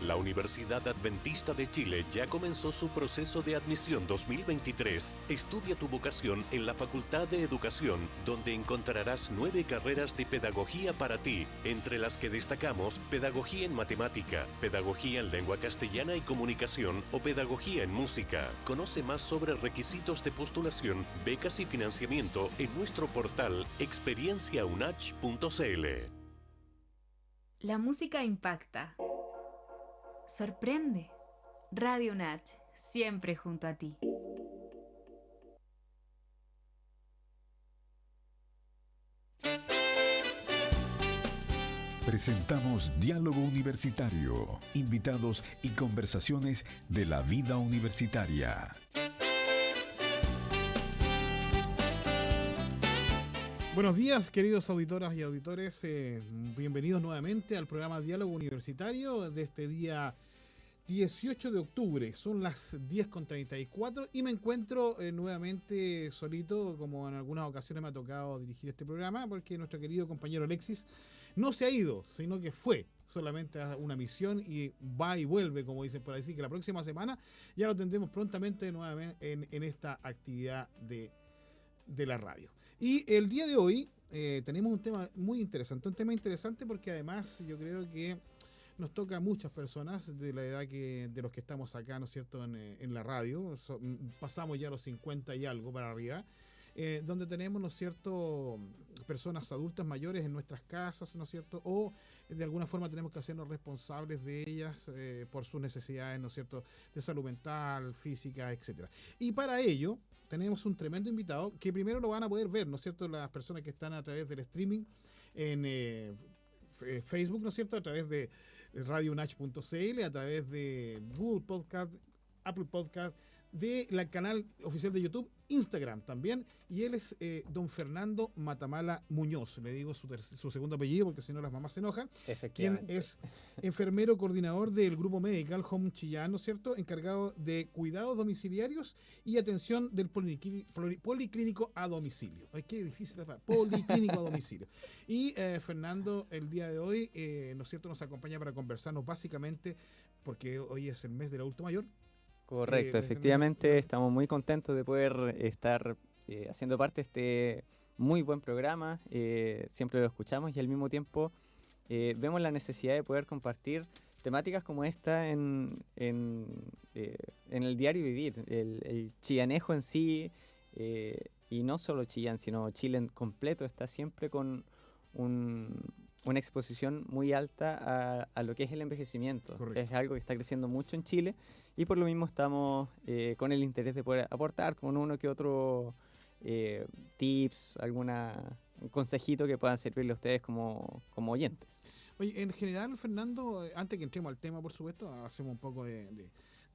La Universidad Adventista de Chile ya comenzó su proceso de admisión 2023. Estudia tu vocación en la Facultad de Educación, donde encontrarás 9 carreras de pedagogía para ti, entre las que destacamos pedagogía en matemática, pedagogía en lengua castellana y comunicación o pedagogía en música. Conoce más sobre requisitos de postulación, becas y financiamiento en nuestro portal experienciaunach.cl. La música impacta. Sorprende. Radio UNACH, siempre junto a ti. Presentamos Diálogo Universitario, invitados y conversaciones de la vida universitaria. Buenos días, queridos auditoras y auditores. Bienvenidos nuevamente al programa Diálogo Universitario de este día 18 de octubre. Son las 10:34 y me encuentro nuevamente solito, como en algunas ocasiones me ha tocado dirigir este programa, porque nuestro querido compañero Alexis no se ha ido, sino que fue solamente a una misión y va y vuelve, como dicen por ahí. Así que la próxima semana ya lo tendremos prontamente nuevamente en esta actividad de la radio. Y el día de hoy tenemos un tema muy interesante, porque además yo creo que nos toca a muchas personas de la edad de los que estamos acá, ¿no es cierto?, en la radio. Pasamos ya los 50 y algo para arriba, donde tenemos, ¿no es cierto?, personas adultas mayores en nuestras casas, ¿no es cierto?, o de alguna forma tenemos que hacernos responsables de ellas por sus necesidades, ¿no es cierto?, de salud mental, física, etcétera. Y para ello tenemos un tremendo invitado que primero lo van a poder ver, ¿no es cierto?, las personas que están a través del streaming en Facebook, ¿no es cierto?, a través de radiounach.cl, a través de Google Podcast, Apple Podcast, de la canal oficial de YouTube, Instagram también, y él es don Fernando Matamala Muñoz. Le digo su segundo apellido porque si no las mamás se enojan. Quien es enfermero coordinador del Grupo Medical Home Chillán, ¿no es cierto?, encargado de cuidados domiciliarios y atención del policlínico a domicilio. Ay, qué difícil la palabra, policlínico a domicilio. Y Fernando, el día de hoy, ¿no es cierto?, nos acompaña para conversarnos básicamente, porque hoy es el mes del adulto mayor. Correcto, efectivamente estamos muy contentos de poder estar haciendo parte de este muy buen programa, siempre lo escuchamos y al mismo tiempo vemos la necesidad de poder compartir temáticas como esta en el diario vivir, el chillanejo en sí, y no solo Chillán, sino Chile en completo está siempre con una exposición muy alta a lo que es el envejecimiento. Correcto. Es algo que está creciendo mucho en Chile y por lo mismo estamos con el interés de poder aportar con uno que otro tips, un consejito que puedan servirle a ustedes como oyentes. Oye, en general, Fernando, antes que entremos al tema, por supuesto, hacemos un poco de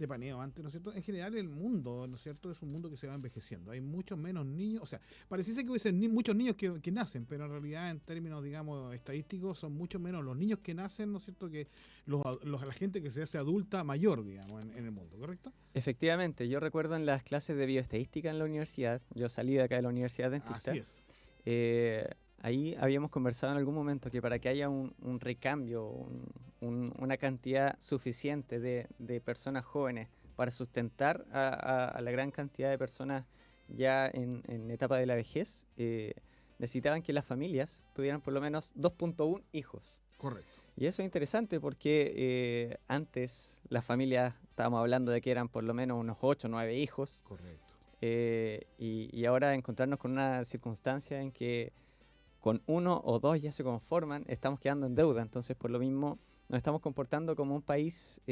paneo antes, ¿no es cierto? En general, el mundo, ¿no es cierto?, es un mundo que se va envejeciendo. Hay muchos menos niños, o sea, pareciese que hubiesen muchos niños que nacen, pero en realidad, en términos, digamos, estadísticos, son muchos menos los niños que nacen, ¿no es cierto?, que la gente que se hace adulta mayor, digamos, en el mundo, ¿correcto? Efectivamente, yo recuerdo en las clases de bioestadística en la universidad, yo salí de acá de la Universidad Adventista. Así es. Ahí habíamos conversado en algún momento que para que haya un recambio, una cantidad suficiente de personas jóvenes para sustentar a la gran cantidad de personas ya en etapa de la vejez, necesitaban que las familias tuvieran por lo menos 2.1 hijos. Correcto. Y eso es interesante porque antes las familias, estábamos hablando de que eran por lo menos unos 8 o 9 hijos. Correcto. Y ahora encontrarnos con una circunstancia en que con 1 o 2 ya se conforman, estamos quedando en deuda. Entonces, por lo mismo, nos estamos comportando como un país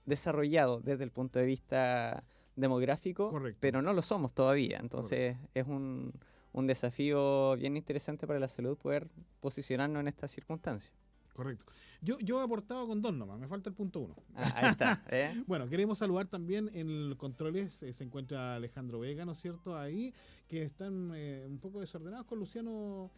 desarrollado desde el punto de vista demográfico. Correcto. Pero no lo somos todavía. Entonces, correcto, es un desafío bien interesante para la salud poder posicionarnos en esta circunstancia. Correcto. Yo he aportado con 2 nomás, me falta el punto 1. Ahí está. Bueno, queremos saludar también en los controles, se encuentra Alejandro Vega, ¿no es cierto?, ahí, que están un poco desordenados con Luciano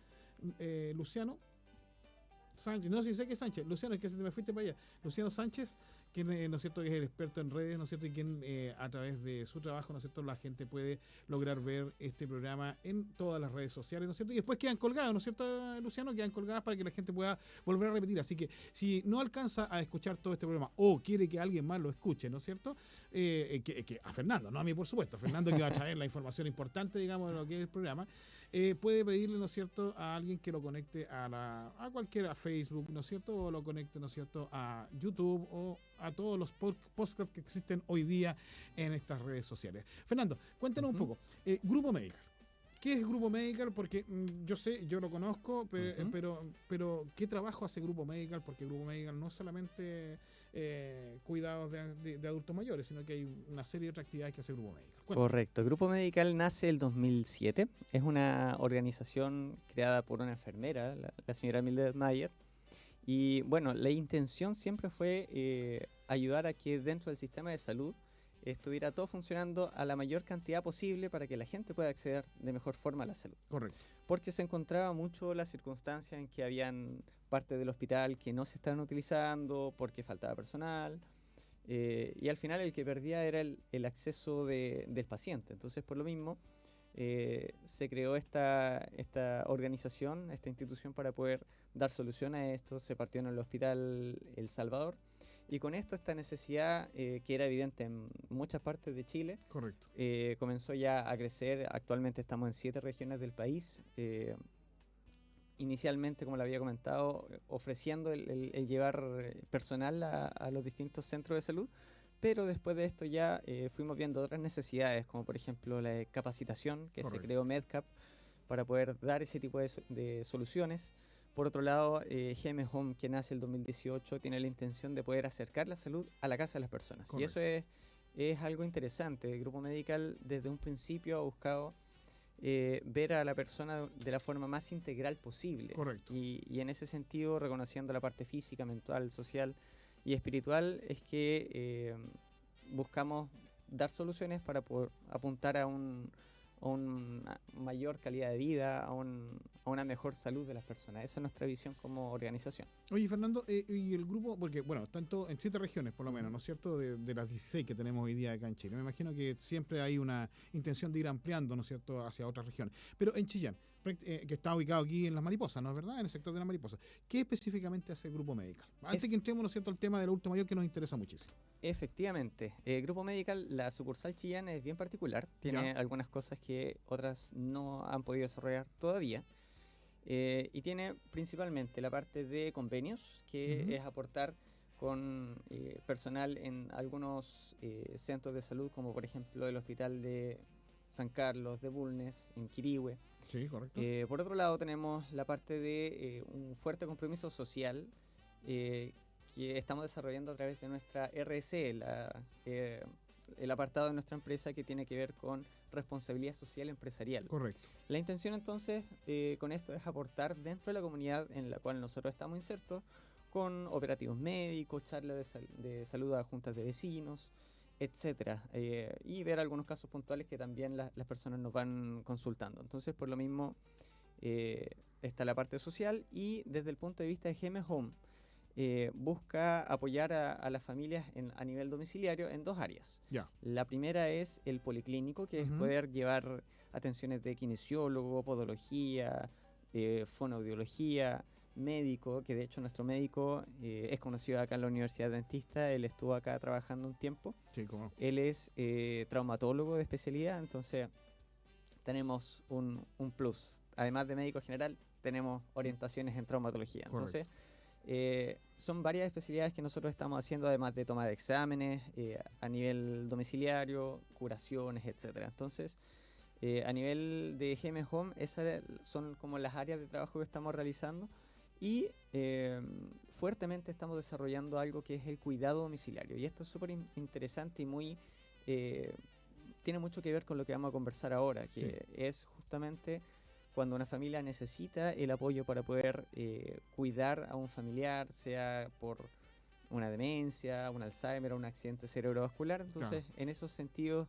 Sánchez, no sé si sé que es Sánchez, Luciano, es que se me fuiste para allá, Luciano Sánchez, quien ¿no es cierto?, es el experto en redes, ¿no es cierto?, y quien a través de su trabajo, ¿no es cierto?, la gente puede lograr ver este programa en todas las redes sociales, ¿no es cierto? Y después quedan colgados, ¿no es cierto, Luciano? Quedan colgadas para que la gente pueda volver a repetir. Así que si no alcanza a escuchar todo este programa o quiere que alguien más lo escuche, ¿no es cierto? Que a Fernando, no a mí, por supuesto. Fernando, que va a traer la información importante, digamos, de lo que es el programa. Puede pedirle, ¿no es cierto?, a alguien que lo conecte a cualquiera, a Facebook, ¿no es cierto?, o lo conecte, ¿no es cierto?, a YouTube o a todos los podcasts que existen hoy día en estas redes sociales. Fernando, cuéntanos un poco. Grupo Medical. ¿Qué es Grupo Medical? Porque yo lo conozco, pero ¿qué trabajo hace Grupo Medical? Porque Grupo Medical no solamente cuidados de adultos mayores, sino que hay una serie de otras actividades que hace Grupo Medical. Cuéntame. Correcto. Grupo Medical nace el 2007. Es una organización creada por una enfermera, la señora Mildred Mayer. Y bueno, la intención siempre fue ayudar a que dentro del sistema de salud estuviera todo funcionando a la mayor cantidad posible para que la gente pueda acceder de mejor forma a la salud. Correcto. Porque se encontraba mucho la circunstancia en que habían partes del hospital que no se estaban utilizando porque faltaba personal, y al final el que perdía era el acceso del paciente. Entonces, por lo mismo, se creó esta organización, esta institución para poder dar solución a esto. Se partió en el Hospital El Salvador. Y con esto, esta necesidad, que era evidente en muchas partes de Chile, Correcto. comenzó ya a crecer. Actualmente estamos en 7 regiones del país. Inicialmente, como le había comentado, ofreciendo el llevar personal a los distintos centros de salud, pero después de esto ya fuimos viendo otras necesidades, como por ejemplo la capacitación, que Correcto. se creó MedCap para poder dar ese tipo de soluciones. Por otro lado, GM Home, que nace el 2018, tiene la intención de poder acercar la salud a la casa de las personas. Correcto. Y eso es algo interesante. El Grupo Medical desde un principio ha buscado ver a la persona de la forma más integral posible. Correcto. Y en ese sentido, reconociendo la parte física, mental, social y espiritual, es que buscamos dar soluciones para poder apuntar a una mayor calidad de vida, a una mejor salud de las personas. Esa es nuestra visión como organización. Oye, Fernando, y el grupo, porque bueno, tanto en 7 regiones por lo menos, ¿no es cierto?, de las 16 que tenemos hoy día acá en Chile. Me imagino que siempre hay una intención de ir ampliando, ¿no es cierto?, hacia otras regiones. Pero en Chillán, que está ubicado aquí en Las Mariposas, ¿no es verdad?, en el sector de Las Mariposas. ¿Qué específicamente hace el Grupo Medical? Antes que entremos, ¿no es cierto?, al tema del adulto mayor, que nos interesa muchísimo. Efectivamente, Grupo Medical, la sucursal Chillán es bien particular, tiene algunas cosas que otras no han podido desarrollar todavía, y tiene principalmente la parte de convenios, que es aportar con personal en algunos centros de salud, como por ejemplo el Hospital de San Carlos, de Bulnes, en Quirihue. Sí, correcto. Por otro lado, tenemos la parte de un fuerte compromiso social, que estamos desarrollando a través de nuestra RSE, el apartado de nuestra empresa que tiene que ver con responsabilidad social empresarial. Correcto. La intención entonces con esto es aportar dentro de la comunidad en la cual nosotros estamos insertos, con operativos médicos, charlas de salud a juntas de vecinos, etcétera, y ver algunos casos puntuales que también las personas nos van consultando. Entonces, por lo mismo, está la parte social, y desde el punto de vista de GM Home, busca apoyar a las familias a nivel domiciliario en 2 áreas. Ya. La primera es el policlínico, que es poder llevar atenciones de kinesiólogo, podología, fonoaudiología, médico, que de hecho nuestro médico es conocido acá en la Universidad Dentista. Él estuvo acá trabajando un tiempo. Sí, cómo. Él es traumatólogo de especialidad, entonces tenemos un plus. Además de médico general, tenemos orientaciones en traumatología. Entonces, son varias especialidades que nosotros estamos haciendo, además de tomar exámenes a nivel domiciliario, curaciones, etcétera. Entonces, a nivel de GM Home, esas son como las áreas de trabajo que estamos realizando, y fuertemente estamos desarrollando algo que es el cuidado domiciliario. Y esto es súper interesante y muy tiene mucho que ver con lo que vamos a conversar ahora, que es justamente cuando una familia necesita el apoyo para poder cuidar a un familiar, sea por una demencia, un Alzheimer o un accidente cerebrovascular. Entonces, en esos sentidos,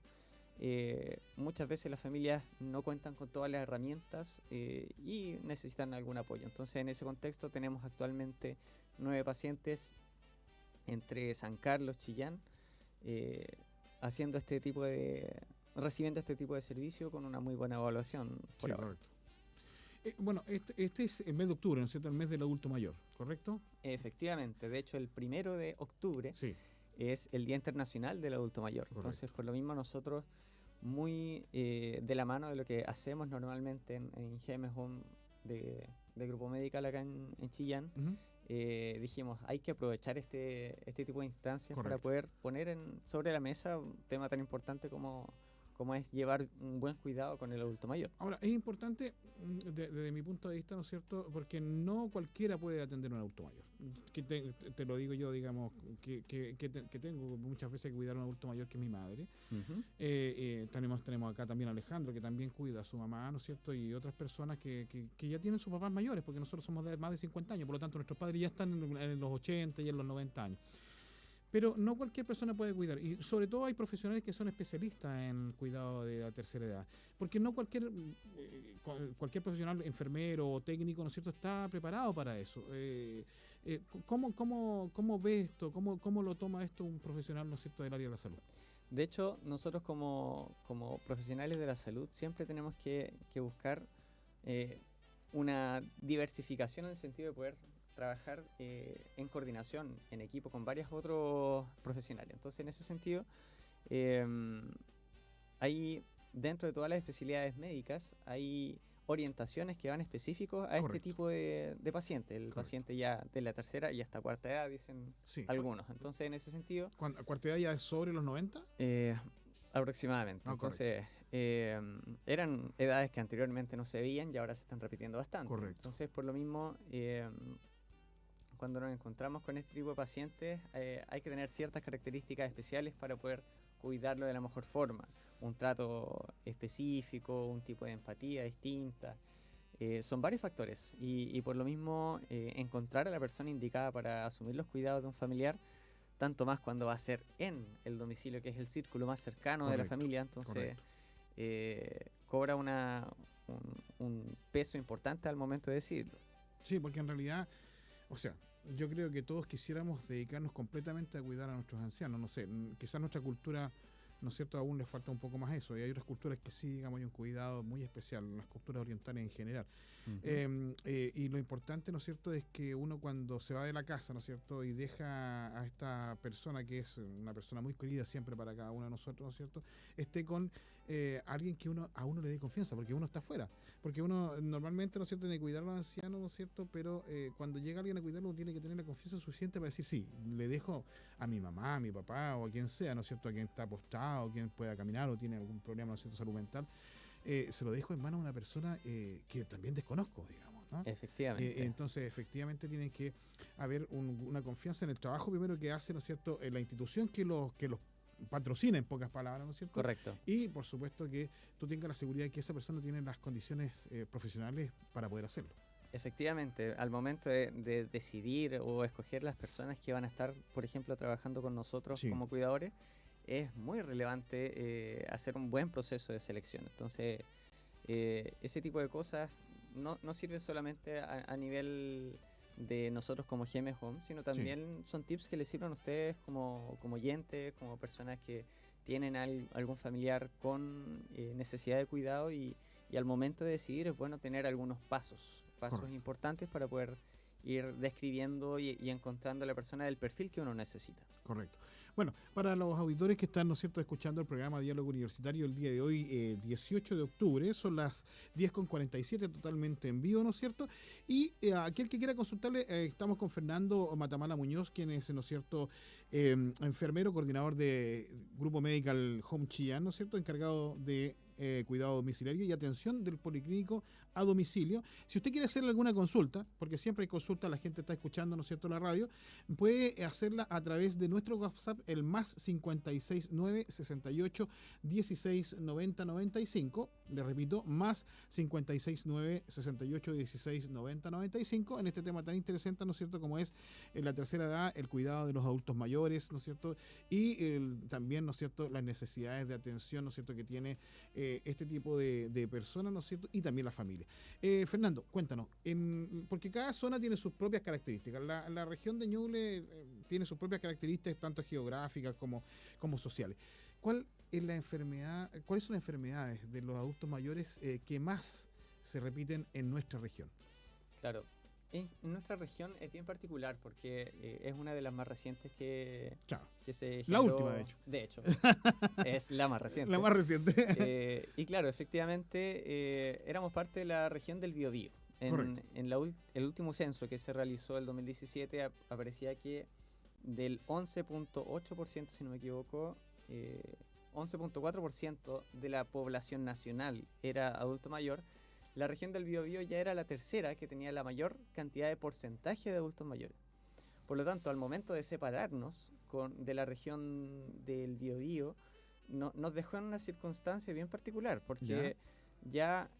muchas veces las familias no cuentan con todas las herramientas y necesitan algún apoyo. Entonces, en ese contexto tenemos actualmente 9 pacientes entre San Carlos, Chillán, recibiendo este tipo de servicio con una muy buena evaluación por Sí, ahora. correcto. Bueno, este es el mes de octubre, ¿no es cierto? El mes del adulto mayor, ¿correcto? Efectivamente, de hecho el 1 de octubre Sí, es el Día Internacional del Adulto Mayor. Correcto. Entonces, por lo mismo nosotros, muy de la mano de lo que hacemos normalmente en GM Home de Grupo Medical acá en Chillán, ujú, dijimos, hay que aprovechar este tipo de instancias para Correcto. poder poner sobre la mesa un tema tan importante como es llevar un buen cuidado con el adulto mayor. Ahora, es importante desde mi punto de vista, ¿no es cierto? Porque no cualquiera puede atender a un adulto mayor. Que te lo digo yo, digamos, que tengo muchas veces que cuidar a un adulto mayor que es mi madre. Tenemos acá también a Alejandro, que también cuida a su mamá, ¿no es cierto? Y otras personas que ya tienen sus papás mayores, porque nosotros somos de más de 50 años, por lo tanto nuestros padres ya están en los 80 y en los 90 años. Pero no cualquier persona puede cuidar, y sobre todo hay profesionales que son especialistas en el cuidado de la tercera edad, porque no cualquier profesional, enfermero o técnico, ¿no es cierto?, está preparado para eso. ¿Cómo ve esto? ¿Cómo lo toma esto un profesional, ¿no es cierto?, del área de la salud? De hecho, nosotros como profesionales de la salud siempre tenemos que buscar una diversificación en el sentido de poder trabajar en coordinación, en equipo con varios otros profesionales. Entonces, en ese sentido, hay dentro de todas las especialidades médicas, hay orientaciones que van específicos a este Correcto. tipo de pacientes. El Correcto. paciente ya de la tercera y hasta cuarta edad, dicen Sí. algunos. Entonces, en ese sentido, ¿Cuarta edad ya es sobre los 90? aproximadamente. Ah, Entonces, eran edades que anteriormente no se veían y ahora se están repitiendo bastante. Correcto. Entonces, por lo mismo, cuando nos encontramos con este tipo de pacientes, hay que tener ciertas características especiales para poder cuidarlo de la mejor forma. Un trato específico, un tipo de empatía distinta. Son varios factores y por lo mismo encontrar a la persona indicada para asumir los cuidados de un familiar, tanto más cuando va a ser en el domicilio, que es el círculo más cercano de la Correcto, familia, entonces correcto. cobra un peso importante al momento de decirlo. Sí, porque en realidad, o sea, yo creo que todos quisiéramos dedicarnos completamente a cuidar a nuestros ancianos. No sé, quizás nuestra cultura, ¿no es cierto?, aún le falta un poco más eso. Y hay otras culturas que sí, digamos, hay un cuidado muy especial, las culturas orientales en general. Y lo importante, ¿no es cierto?, es que uno cuando se va de la casa, ¿no es cierto?, y deja a esta persona que es una persona muy querida siempre para cada uno de nosotros, ¿no es cierto?, esté con alguien que a uno le dé confianza, porque uno está afuera. Porque uno normalmente, ¿no es cierto?, tiene que cuidar a los ancianos, ¿no es cierto?, pero cuando llega alguien a cuidarlo, uno tiene que tener la confianza suficiente para decir, sí, le dejo a mi mamá, a mi papá o a quien sea, ¿no es cierto?, a quien está apostado, quien pueda caminar o tiene algún problema, ¿no es cierto?, salud mental. Se lo dejo en manos a una persona que también desconozco, digamos, ¿no? Efectivamente. Entonces, efectivamente, tiene que haber una confianza en el trabajo primero que hace, ¿no es cierto?, la institución que los patrocina, en pocas palabras, ¿no es cierto? Correcto. Y, por supuesto, que tú tengas la seguridad de que esa persona tiene las condiciones profesionales para poder hacerlo. Efectivamente, al momento de decidir o escoger las personas que van a estar, por ejemplo, trabajando con nosotros Sí. como cuidadores, es muy relevante hacer un buen proceso de selección. Entonces, ese tipo de cosas no sirve solamente a nivel de nosotros como GM Home, sino también son tips que les sirven a ustedes como oyentes, como personas que tienen algún familiar con necesidad de cuidado y al momento de decidir es bueno tener algunos pasos Correcto. importantes para poder ir describiendo y encontrando a la persona del perfil que uno necesita. Correcto. Bueno, para los auditores que están, ¿no es cierto?, escuchando el programa Diálogo Universitario el día de hoy, 18 de octubre, son las 10:47, totalmente en vivo, ¿no es cierto? Y aquel que quiera consultarle, estamos con Fernando Matamala Muñoz, quien es, ¿no es cierto?, enfermero, coordinador de Grupo Medical Home Chillán, ¿no es cierto?, encargado de cuidado domiciliario y atención del policlínico a domicilio. Si usted quiere hacerle alguna consulta, porque siempre hay consultas, la gente está escuchando, ¿no es cierto?, la radio, puede hacerla a través de nuestro WhatsApp, el más 569 68 16 90 95. Le repito, más 569 68 16 90 95, en este tema tan interesante, ¿no es cierto?, como es la tercera edad, el cuidado de los adultos mayores, ¿no es cierto?, y también, ¿no es cierto?, las necesidades de atención, ¿no es cierto?, que tiene este tipo de personas, ¿no es cierto? Y también la familia. Fernando, cuéntanos, porque cada zona tiene sus propias características. La región de Ñuble tiene sus propias características, tanto geográficas como sociales. ¿Cuáles son las enfermedades de los adultos mayores que más se repiten en nuestra región? Claro. En nuestra región es bien particular porque es una de las más recientes que se generó. La última, de hecho. De hecho, es la más reciente. La más reciente. Y claro, efectivamente, éramos parte de la región del Biobío. En el último censo que se realizó el 2017 aparecía que del 11.8%, si no me equivoco, 11.4% de la población nacional era adulto mayor. La región del Biobío ya era la tercera que tenía la mayor cantidad de porcentaje de adultos mayores. Por lo tanto, al momento de separarnos de la región del Biobío, nos dejó en una circunstancia bien particular, porque ya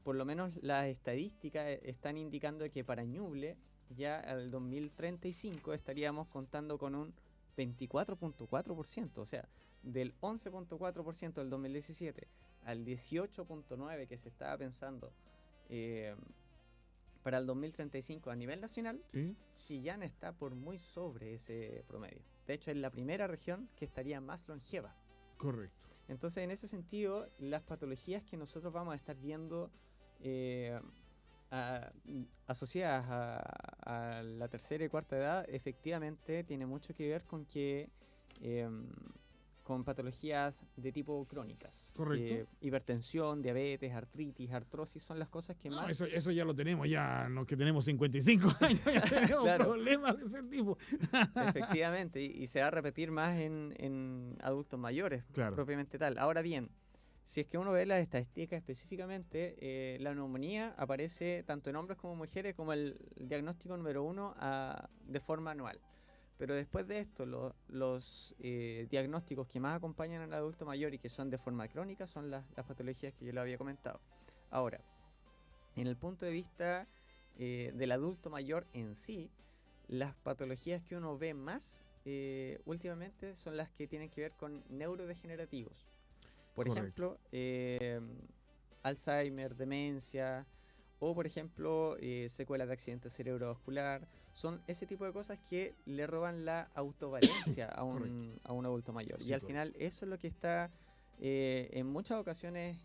por lo menos las estadísticas están indicando que para Ñuble ya al 2035 estaríamos contando con un 24.4%, o sea, del 11.4% del 2017 al 18.9% que se estaba pensando para el 2035 a nivel nacional, ¿Sí? Chillán está por muy sobre ese promedio. De hecho, es la primera región que estaría más longeva. Correcto. Entonces, en ese sentido, las patologías que nosotros vamos a estar viendo asociadas a la tercera y cuarta edad, efectivamente tiene mucho que ver con que con patologías de tipo crónicas. Correcto. Hipertensión, diabetes, artritis, artrosis son las cosas que más... Eso ya lo tenemos, ya los que tenemos 55 años ya tenemos problemas de ese tipo. Efectivamente, y se va a repetir más en adultos mayores, propiamente tal. Ahora bien, si es que uno ve las estadísticas específicamente, la neumonía aparece tanto en hombres como mujeres como el diagnóstico número 1 de forma anual. Pero después de esto, los diagnósticos que más acompañan al adulto mayor y que son de forma crónica son las patologías que yo le había comentado. Ahora, en el punto de vista del adulto mayor en sí, las patologías que uno ve más últimamente son las que tienen que ver con neurodegenerativos. Por ejemplo, Alzheimer, demencia, o por ejemplo secuelas de accidente cerebrovascular. Son ese tipo de cosas que le roban la autovalencia a un adulto mayor. Sí, y al final eso es lo que está en muchas ocasiones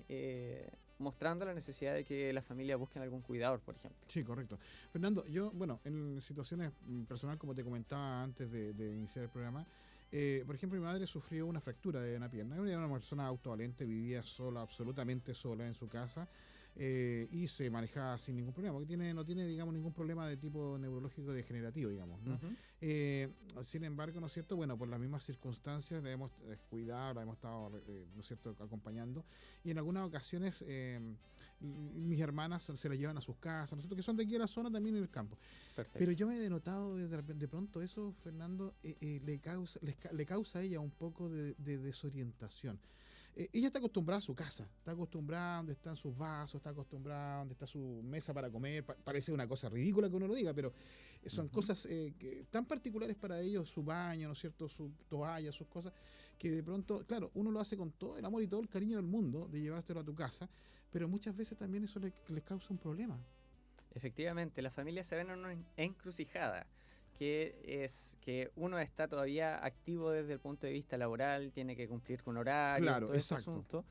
mostrando la necesidad de que las familias busquen algún cuidador, por ejemplo. Sí, correcto. Fernando, yo, en situaciones personal, como te comentaba antes de iniciar el programa, por ejemplo, mi madre sufrió una fractura de una pierna. Era una persona autovalente, vivía sola, absolutamente sola en su casa. Y se manejaba sin ningún problema, porque no tiene, digamos, ningún problema de tipo neurológico degenerativo, digamos, ¿no? Sin embargo, ¿no es cierto? Bueno, por las mismas circunstancias la hemos cuidado, la hemos estado, ¿no es cierto?, acompañando, y en algunas ocasiones mis hermanas se la llevan a sus casas, nosotros que son de aquí de la zona, también en el campo. Perfecto. Pero yo me he notado de pronto eso, Fernando, le causa a ella un poco de desorientación. Ella está acostumbrada a su casa, está acostumbrada a donde están sus vasos, está acostumbrada a donde está su mesa para comer. Parece una cosa ridícula que uno lo diga, pero son cosas tan particulares para ellos, su baño, ¿no es cierto?, su toalla, sus cosas, que de pronto, claro, uno lo hace con todo el amor y todo el cariño del mundo de llevártelo a tu casa, pero muchas veces también eso les causa un problema. Efectivamente, las familias se ven en una encrucijada, que es que uno está todavía activo desde el punto de vista laboral, tiene que cumplir con horarios, todo ese asunto,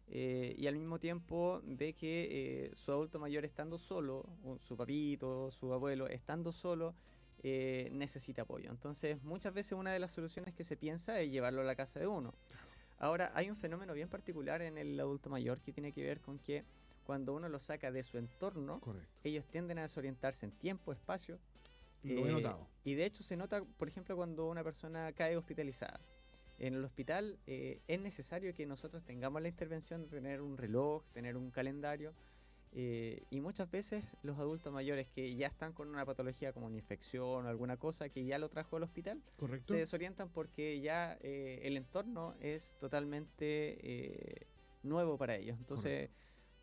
y al mismo tiempo ve que su adulto mayor estando solo, su papito, su abuelo estando solo, necesita apoyo. Entonces muchas veces una de las soluciones que se piensa es llevarlo a la casa de uno. Ahora hay un fenómeno bien particular en el adulto mayor que tiene que ver con que cuando uno lo saca de su entorno, ellos tienden a desorientarse en tiempo, espacio. Lo he notado. Y de hecho se nota, por ejemplo, cuando una persona cae hospitalizada. En el hospital es necesario que nosotros tengamos la intervención de tener un reloj, tener un calendario. Y muchas veces los adultos mayores que ya están con una patología como una infección o alguna cosa que ya lo trajo al hospital, se desorientan porque ya el entorno es totalmente nuevo para ellos. Entonces,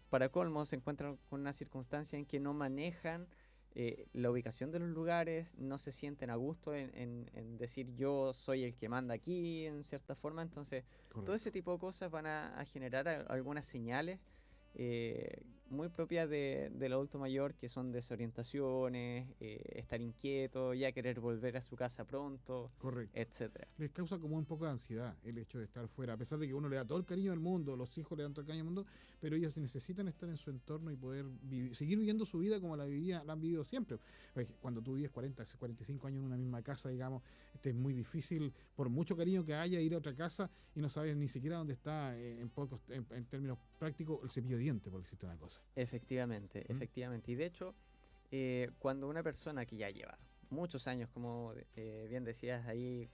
para colmo, se encuentran con una circunstancia en que no manejan la ubicación de los lugares, no se sienten a gusto en decir yo soy el que manda aquí, en cierta forma. Entonces, todo ese tipo de cosas van a generar algunas señales muy propias del adulto mayor, que son desorientaciones, estar inquieto, ya querer volver a su casa pronto, Correcto. etcétera. Les causa como un poco de ansiedad el hecho de estar fuera, a pesar de que uno le da todo el cariño del mundo, los hijos le dan todo el cariño del mundo, pero ellos necesitan estar en su entorno y poder seguir viviendo su vida como la han vivido siempre. Cuando tú vives 40, 45 años en una misma casa, digamos, es muy difícil, por mucho cariño que haya, ir a otra casa y no sabes ni siquiera dónde está, en términos prácticos, el cepillo de dientes, por decirte una cosa. Efectivamente, efectivamente. Y de hecho, cuando una persona que ya lleva muchos años, como bien decías ahí,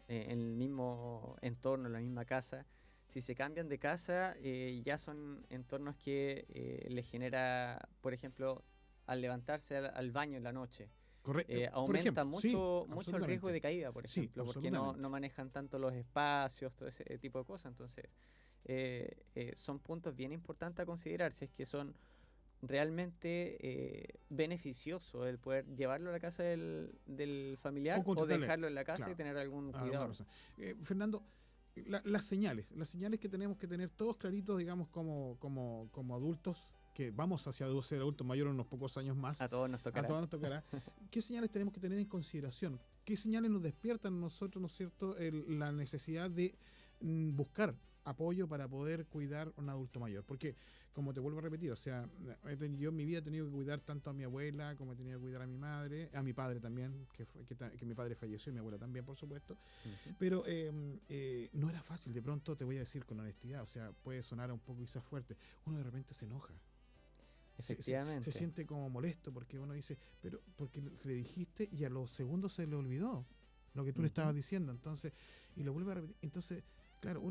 en el mismo entorno, en la misma casa, si se cambian de casa, ya son entornos que les genera, por ejemplo, al levantarse al baño en la noche, Correcto. aumenta mucho el absolutamente. riesgo de caída, por Sí, ejemplo, porque no manejan tanto los espacios, todo ese tipo de cosas. Entonces, son puntos bien importantes a considerar si es que son realmente beneficioso el poder llevarlo a la casa del familiar o dejarlo en la casa, claro, y tener algún cuidado. Fernando, las señales que tenemos que tener todos claritos, digamos, como adultos, que vamos hacia ser adultos mayores en unos pocos años más. A todos nos tocará. ¿Qué señales tenemos que tener en consideración? ¿Qué señales nos despiertan a nosotros, ¿no es cierto?, la necesidad de buscar apoyo para poder cuidar a un adulto mayor? Porque, como te vuelvo a repetir, o sea, yo en mi vida he tenido que cuidar tanto a mi abuela como he tenido que cuidar a mi madre, a mi padre también, que mi padre falleció y mi abuela también, por supuesto. Pero no era fácil. De pronto, te voy a decir con honestidad, o sea, puede sonar un poco quizás fuerte, uno de repente se enoja. Efectivamente. Se siente como molesto porque uno dice, pero porque le dijiste y a los segundos se le olvidó lo que tú le estabas diciendo, entonces, y lo vuelve a repetir. Entonces, claro,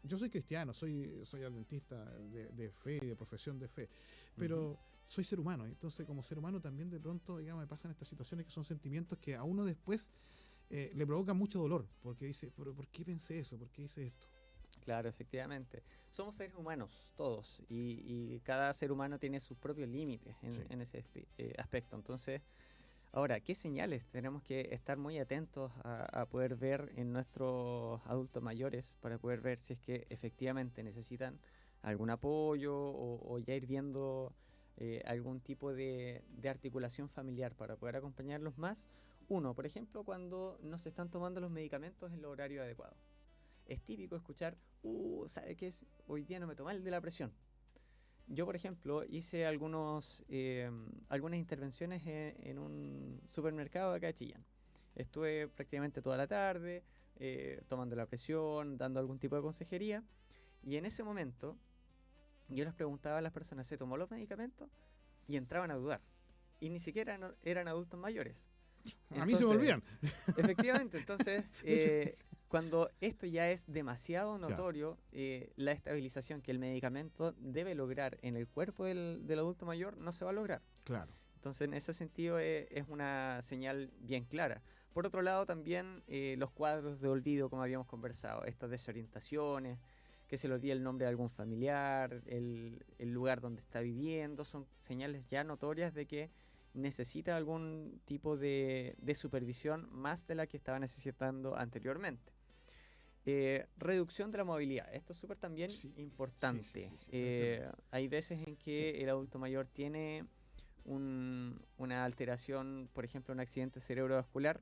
yo soy cristiano, soy adventista de fe y de profesión de fe, pero soy ser humano, entonces como ser humano también de pronto, digamos, me pasan estas situaciones que son sentimientos que a uno después le provocan mucho dolor, porque dice, pero ¿por qué pensé eso? ¿Por qué hice esto? Claro, efectivamente. Somos seres humanos, todos, y cada ser humano tiene sus propios límites en ese aspecto. Entonces, ahora, ¿qué señales tenemos que estar muy atentos a poder ver en nuestros adultos mayores para poder ver si es que efectivamente necesitan algún apoyo o ya ir viendo algún tipo de articulación familiar para poder acompañarlos más? Uno, por ejemplo, cuando no se están tomando los medicamentos en el horario adecuado. Es típico escuchar, ¿sabe qué es? Hoy día no me tomé el de la presión. Yo, por ejemplo, hice algunas intervenciones en un supermercado acá de Chillán. Estuve prácticamente toda la tarde tomando la presión, dando algún tipo de consejería. Y en ese momento, yo les preguntaba a las personas, ¿se tomó los medicamentos? Y entraban a dudar. Y ni siquiera eran adultos mayores. Entonces, a mí se me olvidan. Efectivamente, entonces, cuando esto ya es demasiado notorio, la estabilización que el medicamento debe lograr en el cuerpo del adulto mayor no se va a lograr. Claro. Entonces, en ese sentido, es una señal bien clara. Por otro lado, también los cuadros de olvido, como habíamos conversado, estas desorientaciones, que se le olvida el nombre de algún familiar, el lugar donde está viviendo, son señales ya notorias de que necesita algún tipo de supervisión más de la que estaba necesitando anteriormente. Reducción de la movilidad. Esto es súper también importante. Hay veces en que el adulto mayor tiene una alteración, por ejemplo, un accidente cerebrovascular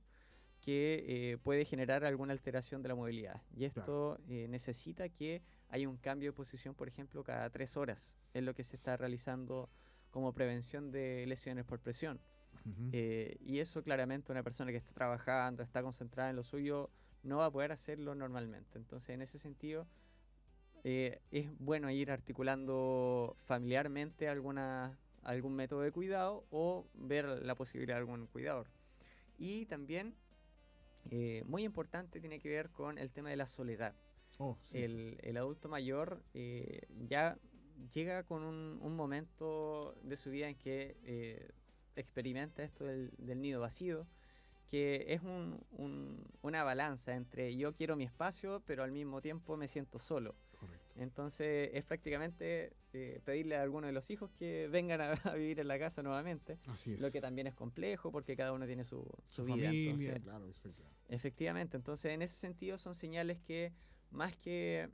que puede generar alguna alteración de la movilidad. Y esto necesita que haya un cambio de posición, por ejemplo, cada 3 horas. Es lo que se está realizando como prevención de lesiones por presión. Y eso claramente una persona que está trabajando, está concentrada en lo suyo, no va a poder hacerlo normalmente. Entonces, en ese sentido, es bueno ir articulando familiarmente algún método de cuidado o ver la posibilidad de algún cuidador. Y también, muy importante, tiene que ver con el tema de la soledad. El adulto mayor ya llega con un momento de su vida en que experimenta esto del nido vacío que es una balanza entre yo quiero mi espacio, pero al mismo tiempo me siento solo. Correcto. Entonces es prácticamente pedirle a alguno de los hijos que vengan a vivir en la casa nuevamente, Así es. lo que también es complejo porque cada uno tiene su Su vida. familia, Entonces, claro, etcétera. efectivamente, entonces en ese sentido son señales que más que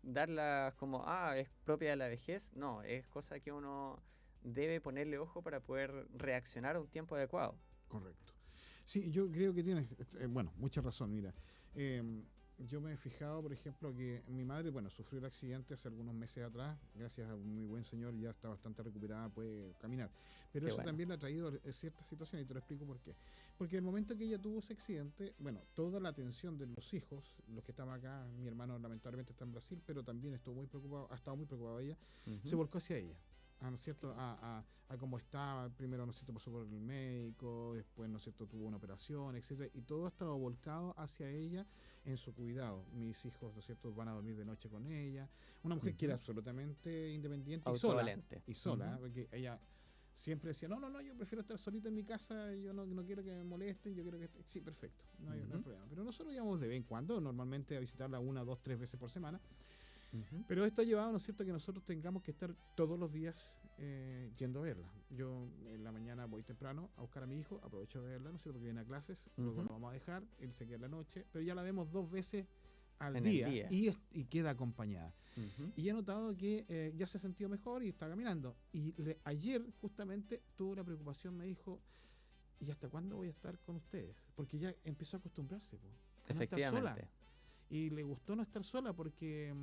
darlas como, es propia de la vejez, no, es cosa que uno debe ponerle ojo para poder reaccionar a un tiempo adecuado. Correcto. Sí, yo creo que tienes, bueno, mucha razón. Mira, yo me he fijado, por ejemplo, que mi madre, bueno, sufrió el accidente hace algunos meses atrás. Gracias a un muy buen señor, ya está bastante recuperada, puede caminar. Pero Qué eso bueno. también le ha traído ciertas situaciones y te lo explico por qué. Porque el momento que ella tuvo ese accidente, bueno, toda la atención de los hijos, los que estaban acá, mi hermano lamentablemente está en Brasil, pero también estuvo muy preocupado, ha estado muy preocupado ella, se volcó hacia ella. ¿No es cierto? A cómo estaba, primero, ¿no es cierto?, pasó por el médico, después, ¿no es cierto?, tuvo una operación, etcétera, y todo ha estado volcado hacia ella en su cuidado. Mis hijos, ¿no es cierto?, van a dormir de noche con ella. Una mujer que era absolutamente independiente Autovalente. y sola, porque ella siempre decía, no, yo prefiero estar solita en mi casa, yo no quiero que me molesten, yo quiero que sí, perfecto, no hay problema. Pero nosotros íbamos de vez en cuando, normalmente a visitarla 1, 2, 3 veces por semana. Pero esto ha llevado, ¿no es cierto?, que nosotros tengamos que estar todos los días yendo a verla. Yo en la mañana voy temprano a buscar a mi hijo, aprovecho de verla, ¿no es cierto?, porque viene a clases, luego lo vamos a dejar, él se queda en la noche, pero ya la vemos 2 veces al En el día, día. y queda acompañada. Y he notado que ya se ha sentido mejor y está caminando. Y ayer justamente tuvo una preocupación, me dijo, ¿y hasta cuándo voy a estar con ustedes? Porque ya empezó a acostumbrarse, a no estar sola. Y le gustó no estar sola porque